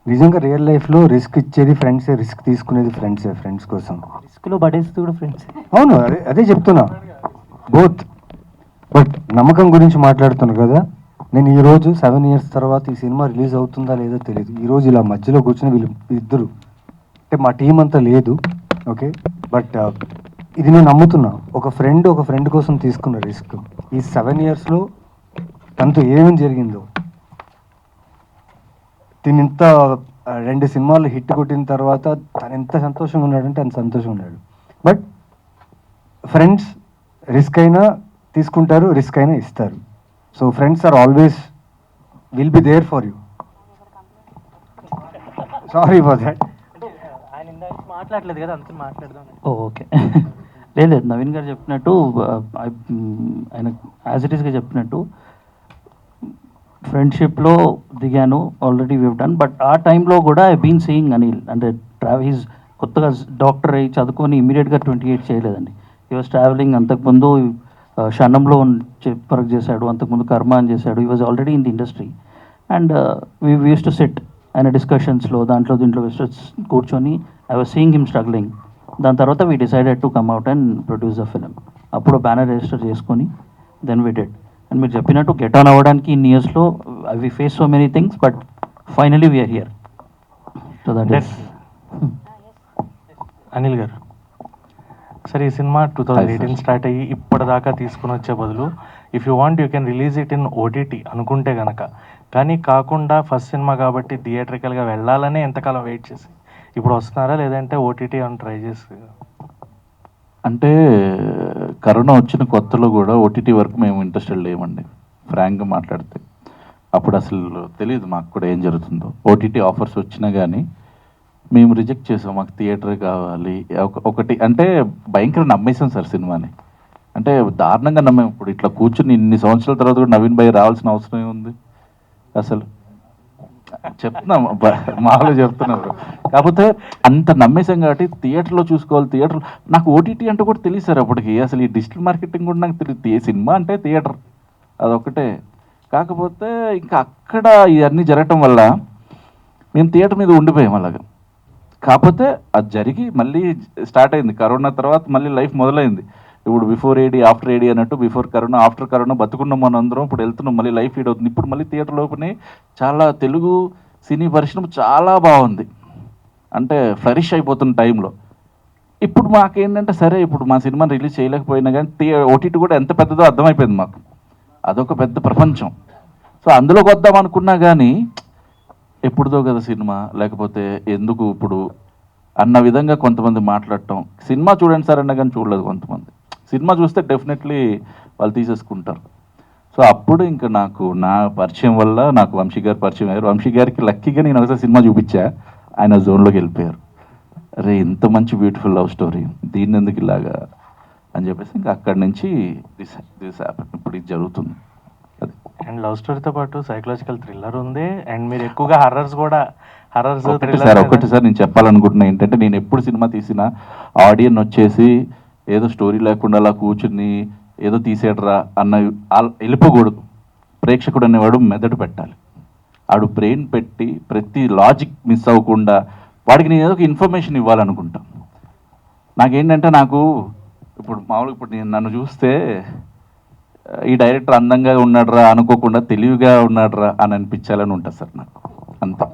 నిజంగా రియల్ లైఫ్లో రిస్క్ ఇచ్చేది ఫ్రెండ్సే, రిస్క్ తీసుకునేది ఫ్రెండ్సే. ఫ్రెండ్స్ కోసం రిస్క్లో పడేస్తే కూడా ఫ్రెండ్స్. అవును, అదే చెప్తున్నా, బోత్. బట్ నమ్మకం గురించి మాట్లాడుతున్నా కదా, నేను ఈరోజు 7 years తర్వాత ఈ సినిమా రిలీజ్ అవుతుందా లేదో తెలియదు. ఈరోజు ఇలా మధ్యలో కూర్చొని వీళ్ళు ఇద్దరు, అంటే మా టీం అంతా లేదు, ఓకే, బట్ ఇది నేను నమ్ముతున్నా. ఒక ఫ్రెండ్ కోసం తీసుకున్న రిస్క్ ఈ 7 yearsలో తనతో ఏమేమి జరిగిందో, ఇంత 2 సినిమాలు హిట్ కొట్టిన తర్వాత తను ఎంత సంతోషంగా ఉన్నాడంటే అంత సంతోషంగా ఉన్నాడు. బట్ ఫ్రెండ్స్ రిస్క్ అయినా తీసుకుంటారు, రిస్క్ అయినా ఇస్తారు. So friends are always will be there for you. Sorry for that. మాట్లాడలేదు కదా, అందుకని మాట్లాడదాం. ఓకే. లేదు, నవీన్ గారు చెప్పినట్టు, ఆయన యాజ్ ఇట్ ఈస్గా చెప్పినట్టు ఫ్రెండ్షిప్లో దిగాను, ఆల్రెడీ వీవ్ డన్. బట్ ఆ టైంలో కూడా ఐ బీన్ సీయింగ్ అనిల్, అంటే హీస్ కొత్తగా డాక్టర్ అయ్యి చదువుకొని ఇమీడియట్గా 28 చేయలేదండి. He was travelling. అంతకుముందు క్షణంలో వర్క్ చేశాడు, అంతకుముందు కర్మ అని చేశాడు. He was already in the industry. And we use to sit ఆయన డిస్కషన్స్లో దీంట్లో కూర్చొని I was seeing him struggling. దాని తర్వాత we decided to come out and produce the film. అప్పుడు బ్యానర్ రిజిస్టర్ చేసుకొని దెన్ వీ డెడ్. అండ్ మీరు చెప్పినట్టు గెట్ ఆన్ అవ్వడానికి ఇన్ ఇయర్స్లో we face so many things, but finally we are here. So that is. Anil గారు, సరే ఈ సినిమా 2018 స్టార్ట్ అయ్యి ఇప్పటిదాకా తీసుకుని వచ్చే బదులు if you want you can release it in OTT అనుకుంటే కనుక, కానీ కాకుండా ఫస్ట్ సినిమా కాబట్టి థియేట్రికల్గా వెళ్ళాలనే ఎంతకాలం వెయిట్ చేసి ఇప్పుడు వస్తున్నారా, లేదంటే ఓటీటీ అని ట్రై చేసి? అంటే కరోనా వచ్చిన కొత్తలో కూడా ఓటీటీ వరకు మేము ఇంట్రెస్టెడ్ లేమండి, ఫ్రాంక్గా మాట్లాడితే. అప్పుడు అసలు తెలియదు మాకు కూడా ఏం జరుగుతుందో. ఓటీటీ ఆఫర్స్ వచ్చినా కానీ మేము రిజెక్ట్ చేసాం, మాకు థియేటర్ కావాలి. ఒకటి అంటే భయంకర నమ్మేసాం సార్ సినిమాని, అంటే దారుణంగా నమ్మాం. ఇప్పుడు ఇట్లా కూర్చుని ఇన్ని సంవత్సరాల తర్వాత కూడా నవీన్ భాయ్ రావాల్సిన అవసరం ఏముంది అసలు? చెప్తున్నాం, మామూలుగా చెప్తున్నారు. కాకపోతే అంత నమ్మేసాం కాబట్టి థియేటర్లో చూసుకోవాలి. థియేటర్ నాకు ఓటీటీ అంటే కూడా తెలియదు సార్ అప్పటికి. అసలు ఈ డిజిటల్ మార్కెటింగ్ కూడా నాకు తెలియదు. సినిమా అంటే థియేటర్ అదొకటే. కాకపోతే ఇంకా అక్కడ ఇవన్నీ జరగటం వల్ల మేము థియేటర్ మీద ఉండిపోయాం అలాగా. కాకపోతే అది జరిగి మళ్ళీ స్టార్ట్ అయింది కరోనా తర్వాత, మళ్ళీ లైఫ్ మొదలైంది. ఇప్పుడు బిఫోర్ ఏడీ ఆఫ్టర్ ఏడీ అన్నట్టు, బిఫోర్ కరోనా ఆఫ్టర్ కరోనా బతుకున్నాం మనం అందరం. ఇప్పుడు వెళ్తున్నాం, మళ్ళీ లైఫ్ ఫీడ్ అవుతుంది. ఇప్పుడు మళ్ళీ థియేటర్లో ఓపెన్ చాలా తెలుగు సినీ పరిశ్రమ చాలా బాగుంది, అంటే ఫ్లరిష్ అయిపోతున్న టైంలో ఇప్పుడు మాకేంటంటే సరే ఇప్పుడు మా సినిమాని రిలీజ్ చేయలేకపోయినా కానీ ఓటీటీ కూడా ఎంత పెద్దదో అర్థమైపోయింది మాకు. అదొక పెద్ద ప్రపంచం. సో అందులోకి వద్దాం అనుకున్నా కానీ ఎప్పుడుదో కదా సినిమా, లేకపోతే ఎందుకు ఇప్పుడు అన్న విధంగా కొంతమంది మాట్లాడటం. సినిమా చూడండి సార్ అన్నా కానీ చూడలేదు కొంతమంది. సినిమా చూస్తే డెఫినెట్లీ వాళ్ళు తీసేసుకుంటారు. సో అప్పుడు ఇంకా నాకు నా పరిచయం వల్ల నాకు వంశీ గారు పరిచయం అయ్యారు. వంశీ గారికి లక్కీగా నేను ఒకసారి సినిమా చూపించా, ఆయన జోన్లోకి వెళ్ళిపోయారు. అరే ఇంత మంచి బ్యూటిఫుల్ లవ్ స్టోరీ, దీన్ని ఎందుకు ఇలాగా అని చెప్పేసి ఇంకా అక్కడి నుంచి దిస్ హ్యాపెన్, ఇప్పుడు ఇది జరుగుతుంది. అది అండ్ లవ్ స్టోరీతో పాటు సైకలాజికల్ థ్రిల్లర్ ఉంది, అండ్ మీరు ఎక్కువగా హర్రర్స్ కూడా ఒకటి సార్ నేను చెప్పాలనుకుంటున్నా ఏంటంటే, నేను ఎప్పుడు సినిమా తీసినా ఆడియన్ వచ్చేసి ఏదో స్టోరీ లేకుండా అలా కూర్చుని ఏదో తీసేయడరా అన్న వెళ్ళిపోకూడదు. ప్రేక్షకుడు అనేవాడు మెదడు పెట్టాలి. ఆడు బ్రెయిన్ పెట్టి ప్రతి లాజిక్ మిస్ అవ్వకుండా వాడికి నేను ఏదో ఒక ఇన్ఫర్మేషన్ ఇవ్వాలనుకుంటా. నాకేంటంటే నాకు ఇప్పుడు మామూలుగా ఇప్పుడు నేను నన్ను చూస్తే ఈ డైరెక్టర్ అందంగా ఉన్నాడురా అనుకోకుండా తెలివిగా ఉన్నాడురా అని అనిపించాలని ఉంటుంది సార్ నాకు, అంతే.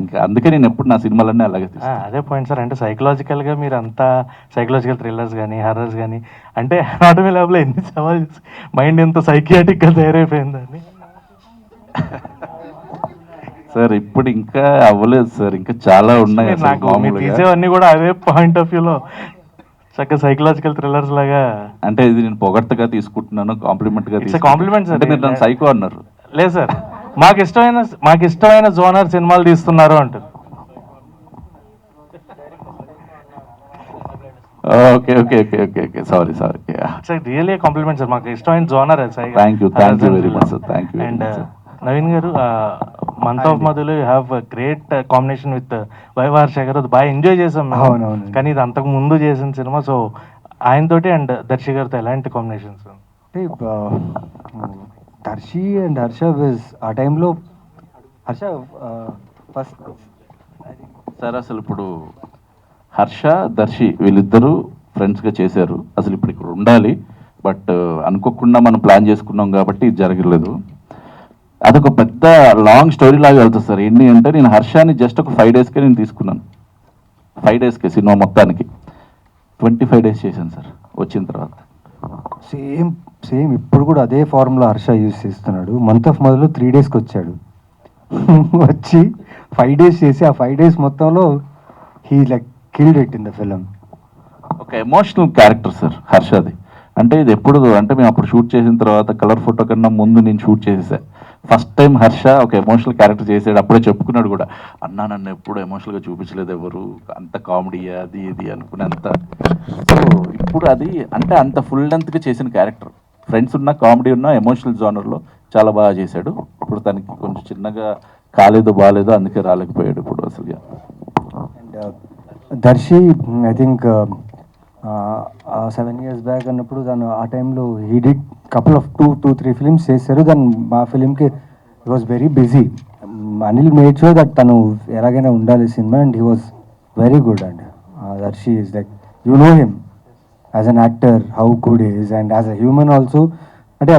ఇంకా అందుకే నేను ఎప్పుడు నా సినిమాలన్నీ అలాగే తీస్తాను. అదే పాయింట్ సార్, అంటే సైకలాజికల్గా మీరు అంతా సైకలాజికల్ థ్రిల్లర్స్ కానీ హర్రర్స్ కానీ అంటే అనాటమీ ల్యాబ్లో ఎన్ని సవాల్ చేసి మైండ్ ఎంత సైకియాటిక్గా తయారైపోయిందని. సార్ ఇప్పుడు ఇంకా అవ్వలేదు సార్, ఇంకా చాలా ఉన్నాయి. నాకు మీరు తీసేవన్నీ కూడా అదే పాయింట్ ఆఫ్ వ్యూలో చక్కగా సైకలాజికల్ థ్రిల్లర్స్ లాగా. అంటే ఇది నేను పొగడ్తగా తీసుకుంటున్నాను, కాంప్లిమెంట్గా కాంప్లిమెంట్ సార్. మీరు నన్ను సైకో అన్నారు. లేదు సార్, మాకు ఇష్టమైన జోనర్ సినిమాలు తీస్తున్నారు అంటారు. Okay okay okay okay okay sorry really compliment sir, మాకు ఇష్టమైన genre. Thank you very much sir, thank you. And Naveen గారు, మంత్ ఆఫ్ మధులో you have great combination with Viva Harsha గారు, అది బాగా ఎంజాయ్ చేసాం మేము. అవునవును. కానీ ఇది అంతకు ముందు చేసిన సినిమా, సో ఆయనతోటి అండ్ దర్శి గారితో ఎలాంటి కాంబినేషన్స్? అంటే దర్శి అండ్ హర్ష విజ్ ఆ టైంలో హర్ష ఫస్ట్ సార్ అసలు ఇప్పుడు హర్ష దర్శి వీళ్ళిద్దరూ ఫ్రెండ్స్గా చేశారు. అసలు ఇప్పుడు ఇక్కడ ఉండాలి, బట్ అనుకోకుండా మనం ప్లాన్ చేసుకున్నాం కాబట్టి ఇది జరగలేదు. అదొక పెద్ద లాంగ్ స్టోరీ లాగా వెళ్తుంది సార్. ఏంటి అంటే నేను హర్షాని జస్ట్ ఒక 5 daysకే నేను తీసుకున్నాను. 5 daysకే సినిమా మొత్తానికి 25 days చేశాను సార్ వచ్చిన తర్వాత. సేమ్ ఇప్పుడు కూడా అదే ఫార్ములా హర్ష యూజ్ చేస్తున్నాడు. మంత్ ఆఫ్ మధ్యలో 3 daysకి వచ్చాడు. వచ్చి 5 days చేసి ఆ 5 days మొత్తంలో he like killed it in the film. ఒక ఎమోషనల్ క్యారెక్టర్ సార్ హర్షది. అంటే ఇది ఎప్పుడు అంటే మేము అప్పుడు షూట్ చేసిన తర్వాత కలర్ ఫోటో కన్నా ముందు నేను షూట్ చేసేసా. ఫస్ట్ టైం హర్ష ఒక ఎమోషనల్ క్యారెక్టర్ చేసాడు. అప్పుడే చెప్పుకున్నాడు కూడా, అన్నా నన్ను ఎప్పుడు ఎమోషనల్గా చూపించలేదు ఎవరు, అంత కామెడీయా అది ఇది అనుకునేంత. సో ఇప్పుడు అది అంటే అంత ఫుల్ లెంత్గా చేసిన క్యారెక్టర్. ఫ్రెండ్స్ ఉన్న కామెడీ ఉన్న ఎమోషనల్ జోనర్లో చాలా బాగా చేశాడు. ఇప్పుడు తనకి కొంచెం చిన్నగా కాలేదో బాగాలేదో అందుకే రాలేకపోయాడు ఇప్పుడు అసలుగా. And Darshi I think 7 years back అన్నప్పుడు తను ఆ టైంలో he did couple of 2-3 films చేశారు. దాన్ని మా ఫిలింకి he was very busy. Anil made sure that తను ఎలాగైనా ఉండాలి సినిమా, and he was very good. And Darshi is like you know him as an actor how good is, and as a human also. అంటే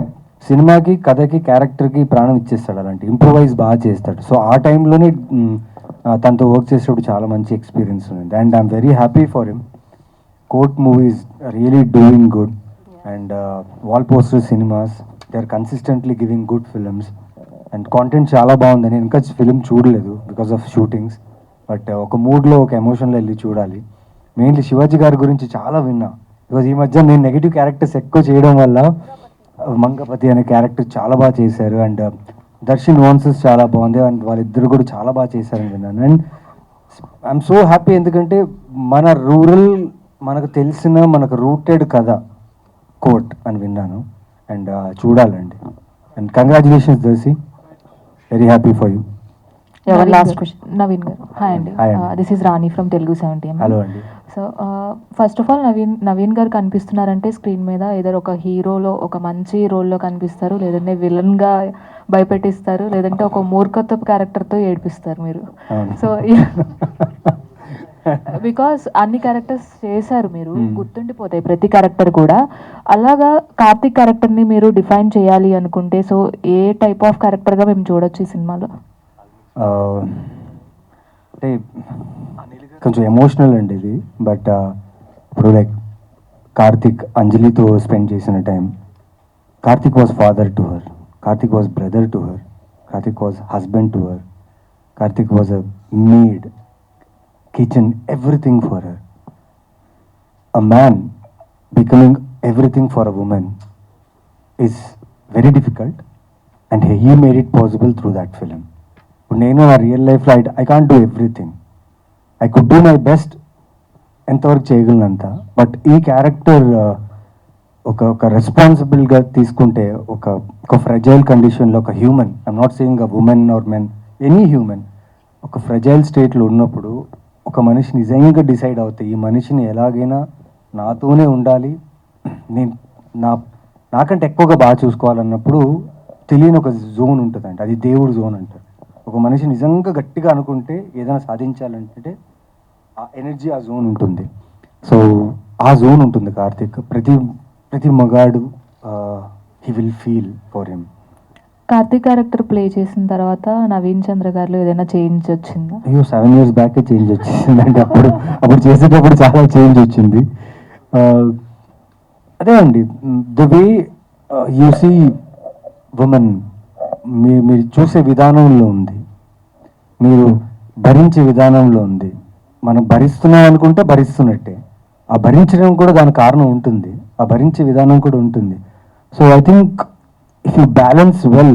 సినిమాకి కథకి క్యారెక్టర్కి ప్రాణం ఇచ్చేస్తాడు, అలాంటి ఇంప్రూవైజ్ బాగా చేస్తాడు. సో ఆ టైంలోనే తనతో వర్క్ చేసేటప్పుడు చాలా మంచి ఎక్స్పీరియన్స్ ఉంది. And I'm very happy for him. Court movies really doing good, and wall poster cinemas they are consistently giving good films, and content చాలా బాగుంది. నేను ఇంకా ఫిలిం చూడలేదు బికాస్ ఆఫ్ షూటింగ్స్, బట్ ఒక మూడ్లో ఒక ఎమోషన్లో వెళ్ళి చూడాలి. మెయిన్లీ శివాజీ గారి గురించి చాలా విన్నా, బికాజ్ ఈ మధ్య నేను నెగిటివ్ క్యారెక్టర్స్ ఎక్కువ చేయడం వల్ల మంగపతి అనే క్యారెక్టర్ చాలా బాగా చేశారు. అండ్ దర్శి nuances చాలా బాగుంది, అండ్ వాళ్ళిద్దరు కూడా చాలా బాగా చేశారని విన్నాను. అండ్ ఐఎమ్ సో హ్యాపీ, ఎందుకంటే మన రూరల్ మనకు తెలిసిన మనకు రూటెడ్ కథ కోర్ట్ అని విన్నాను. అండ్ చూడాలండి. And congratulations Darshi, very happy for you. Last question Naveen గారు. హాయ్ అండి, this is Rani from Telugu 70. Hello అండి. So first of all Naveen గారు కనిపిస్తున్నారంటే స్క్రీన్ మీద ఏదో ఒక హీరోలో ఒక మంచి రోల్లో కనిపిస్తారు, లేదంటే విలన్గా భయపెట్టిస్తారు, లేదంటే ఒక మూర్ఖత్వపు క్యారెక్టర్తో ఏడిపిస్తారు మీరు. సో బికాస్ అన్ని క్యారెక్టర్స్ చేశారు మీరు, గుర్తుండిపోతాయి ప్రతి క్యారెక్టర్ కూడా. అలాగా కార్తిక్ క్యారెక్టర్ని మీరు డిఫైన్ చేయాలి అనుకుంటే సో ఏ టైప్ ఆఫ్ క్యారెక్టర్గా మేము చూడొచ్చు ఈ సినిమాలో? అంటే కొంచెం ఎమోషనల్ అండి ఇది, బట్ ఇప్పుడు లైక్ కార్తిక్ అంజలితో స్పెండ్ చేసిన time, Karthik was father to her, Karthik was brother to her, Karthik was husband to her, Karthik was a maid, kitchen, everything for her. A man becoming everything for a woman is very difficult, and he made it possible through that film. నేను నా real లైఫ్లో I can't do everything. I could do my best ఎంతవరకు చేయగలనంత, but ఈ character ఒక రెస్పాన్సిబుల్గా తీసుకుంటే ఒక fragile కండిషన్లో ఒక human, I'm not saying a women or men, any human ఒక ఫ్రెజైల్ స్టేట్లో ఉన్నప్పుడు ఒక మనిషి నిజంగా డిసైడ్ అవుతాయి ఈ మనిషిని ఎలాగైనా నాతోనే ఉండాలి, నేను నాకంటే ఎక్కువగా బాగా చూసుకోవాలన్నప్పుడు తెలియని ఒక జోన్ ఉంటుందండి, అది దేవుడు జోన్ అంటారు. ఒక మనిషి నిజంగా గట్టిగా అనుకుంటే ఏదైనా సాధించాలంటే ఆ ఎనర్జీ ఆ జోన్ ఉంటుంది. సో ఆ జోన్ ఉంటుంది కార్తిక్. ప్రతి మగాడు he will feel for him. Karthik character play చేసిన తర్వాత నవీన్ చంద్ర గారిలో ఏదైనా చేంజ్ వచ్చిందా? అయ్యో 7 years బ్యాకే చేంజ్ వచ్చిందండి. అప్పుడు చేసేటప్పుడు చాలా చేంజ్ వచ్చింది. అదే అండి, the way you see women మీరు చూసే విధానంలో ఉంది, మీరు భరించే విధానంలో ఉంది. మనం భరిస్తున్నాం అనుకుంటే భరిస్తున్నట్టే, ఆ భరించడం కూడా దాని కారణం ఉంటుంది, ఆ భరించే విధానం కూడా ఉంటుంది. So I think if you balance well,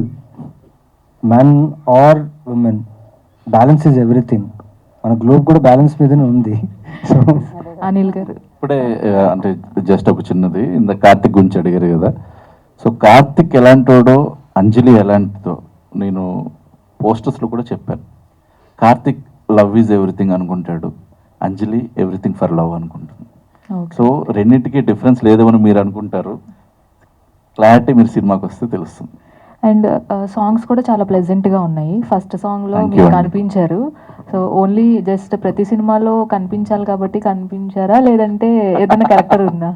man or women, balance is everything. మన గ్లోబ్ కూడా బ్యాలెన్స్ మీదనే ఉంది. సో అనిల్ గారు ఇప్పుడే అంటే జస్ట్ ఒక చిన్నది, ఇంత కార్తిక్ గురించి అడిగారు కదా. సో కార్తిక్ ఎలాంటోడో అంజలి ఎలాంటిదో నేను పోస్టర్స్లో కూడా చెప్పాను. కార్తిక్ లవ్ ఈజ్ ఎవ్రీథింగ్ అనుకుంటాడు, అంజలి ఎవ్రీథింగ్ ఫర్ లవ్ అనుకుంటుంది. సో రెండింటికి డిఫరెన్స్ లేదేమని మీరు అనుకుంటారు, క్లారిటీ మీరు సినిమాకి వస్తే తెలుస్తుంది. అండ్ సాంగ్స్ కూడా చాలా ప్లెజెంట్గా ఉన్నాయి. ఫస్ట్ సాంగ్లో మీరు కనిపించారు. సో ఓన్లీ జస్ట్ ప్రతి సినిమాలో కనిపించాలి కాబట్టి కనిపించారా, లేదంటే ఏదైనా క్యారెక్టర్ ఉందా?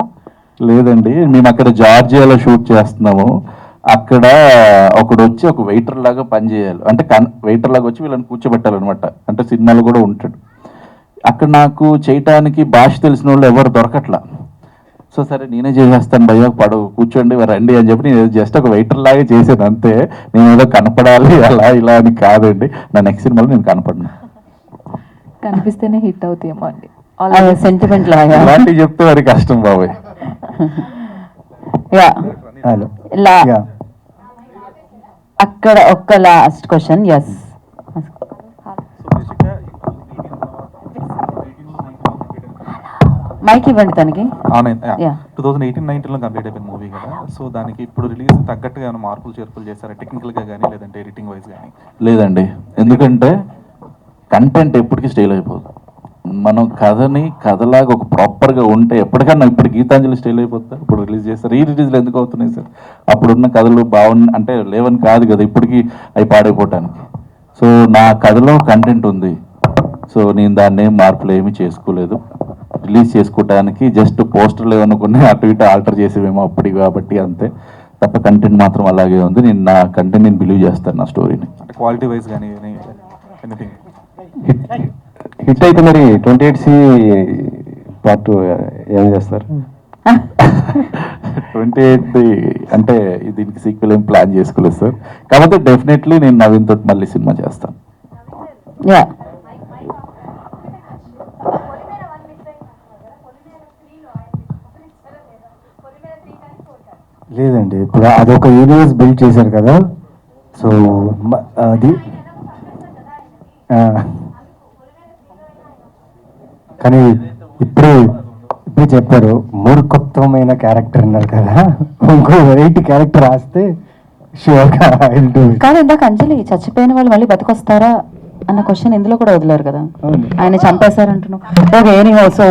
లేదండి, మేము అక్కడ జార్జియాలో షూట్ చేస్తున్నాము. అక్కడ ఒకడు వచ్చి ఒక వెయిటర్ లాగా పనిచేయాలి, అంటే వెయిటర్ లాగా వచ్చి వీళ్ళని కూర్చోబెట్టాలన్నమాట. అంటే సినిమాలో కూడా ఉంటాడు. అక్కడ నాకు చేయటానికి భాష తెలిసిన వాళ్ళు ఎవరు దొరకట్లా. సో సరే నేనే చేసేస్తాను భయ్య, కూర్చోండి రండి అని చెప్పి నేను జస్ట్ ఒక వెయిటర్ లాగా చేసేది అంతే. నేను ఏదో కనపడాలి అలా ఇలా అని కాదండి. నా నెక్స్ట్ సినిమాలో నేను కనపడను. కనిపిస్తేనే హిట్ అవుతాయేమో అండి, సెంటిమెంట్ లాగా అలాంటివి చెప్తే మరి కష్టం బాబాయ్. హలో, అక్కడ ఒక్క లాస్ట్ క్వశ్చన్. ఎస్, మైక్ ఇవ్వండి తనకి. 2018-19లో కంప్లీట్ అయిపోయిన మూవీ కదా, సో దానికి ఇప్పుడు రిలీజ్ తగ్గట్టుగా ఏమైనా మార్పులు చేర్పులు చేశారా టెక్నికల్గా కానీ లేదంటే ఎడిటింగ్ వైజ్ కానీ? లేదండి, ఎందుకంటే కంటెంట్ ఎప్పటికీ స్టైల్ అయిపోదు. మనం కథలాగా ఒక ప్రాపర్గా ఉంటే ఎప్పటికన్నా, ఇప్పుడు గీతాంజలి స్టైల్ అయిపోతుంది. ఇప్పుడు రిలీజ్ చేస్తారు, రిలీజ్లు ఎందుకు అవుతున్నాయి సార్? అప్పుడున్న కథలు అంటే లేవని కాదు కదా, ఇప్పటికీ అవి పాడైపోవటానికి. సో నా కథలో కంటెంట్ ఉంది, సో నేను దాన్ని మార్పులు ఏమీ చేసుకోలేదు. రిలీజ్ చేసుకోవటానికి జస్ట్ పోస్టర్లు ఏమనుకున్నా అటు ఇటు ఆల్టర్ చేసేవేమో అప్పటి కాబట్టి అంతే తప్ప కంటెంట్ మాత్రం అలాగే ఉంది. నేను నా కంటెంట్ నేను బిలీవ్ చేస్తాను, నా స్టోరీని. అంటే క్వాలిటీ వైజ్ కానీ ఎనీథింగ్ హిట్ అయితే మరి 28C పార్ట్ ఏం చేస్తారు? 28 అంటే దీనికి సీక్వెల్ ఏం ప్లాన్ చేసుకోలేదు సార్. కాబట్టి డెఫినెట్లీ నేను నవీన్ తోటి మళ్ళీ సినిమా చేస్తాను. లేదండి, ఇప్పుడు అదొక యూనివర్స్ బిల్డ్ చేశారు కదా, సో అది కానీ ఇప్పుడే చెప్పారు మూర్ఖత్వమైన క్యారెక్టర్ అన్నారు కదా, ఇంకో వెరైటీ క్యారెక్టర్ రాస్తే షూర్గా ఐల్ డూ ఇట్. కానీ ఇందాక అంజలి చచ్చిపోయిన వాళ్ళు మళ్ళీ బతికొస్తారా అన్న క్వశ్చన్ ఇందులో కూడా వదిలేరు కదా, ఆయన చంపేశారంటున్నావు. Okay, anyhow, so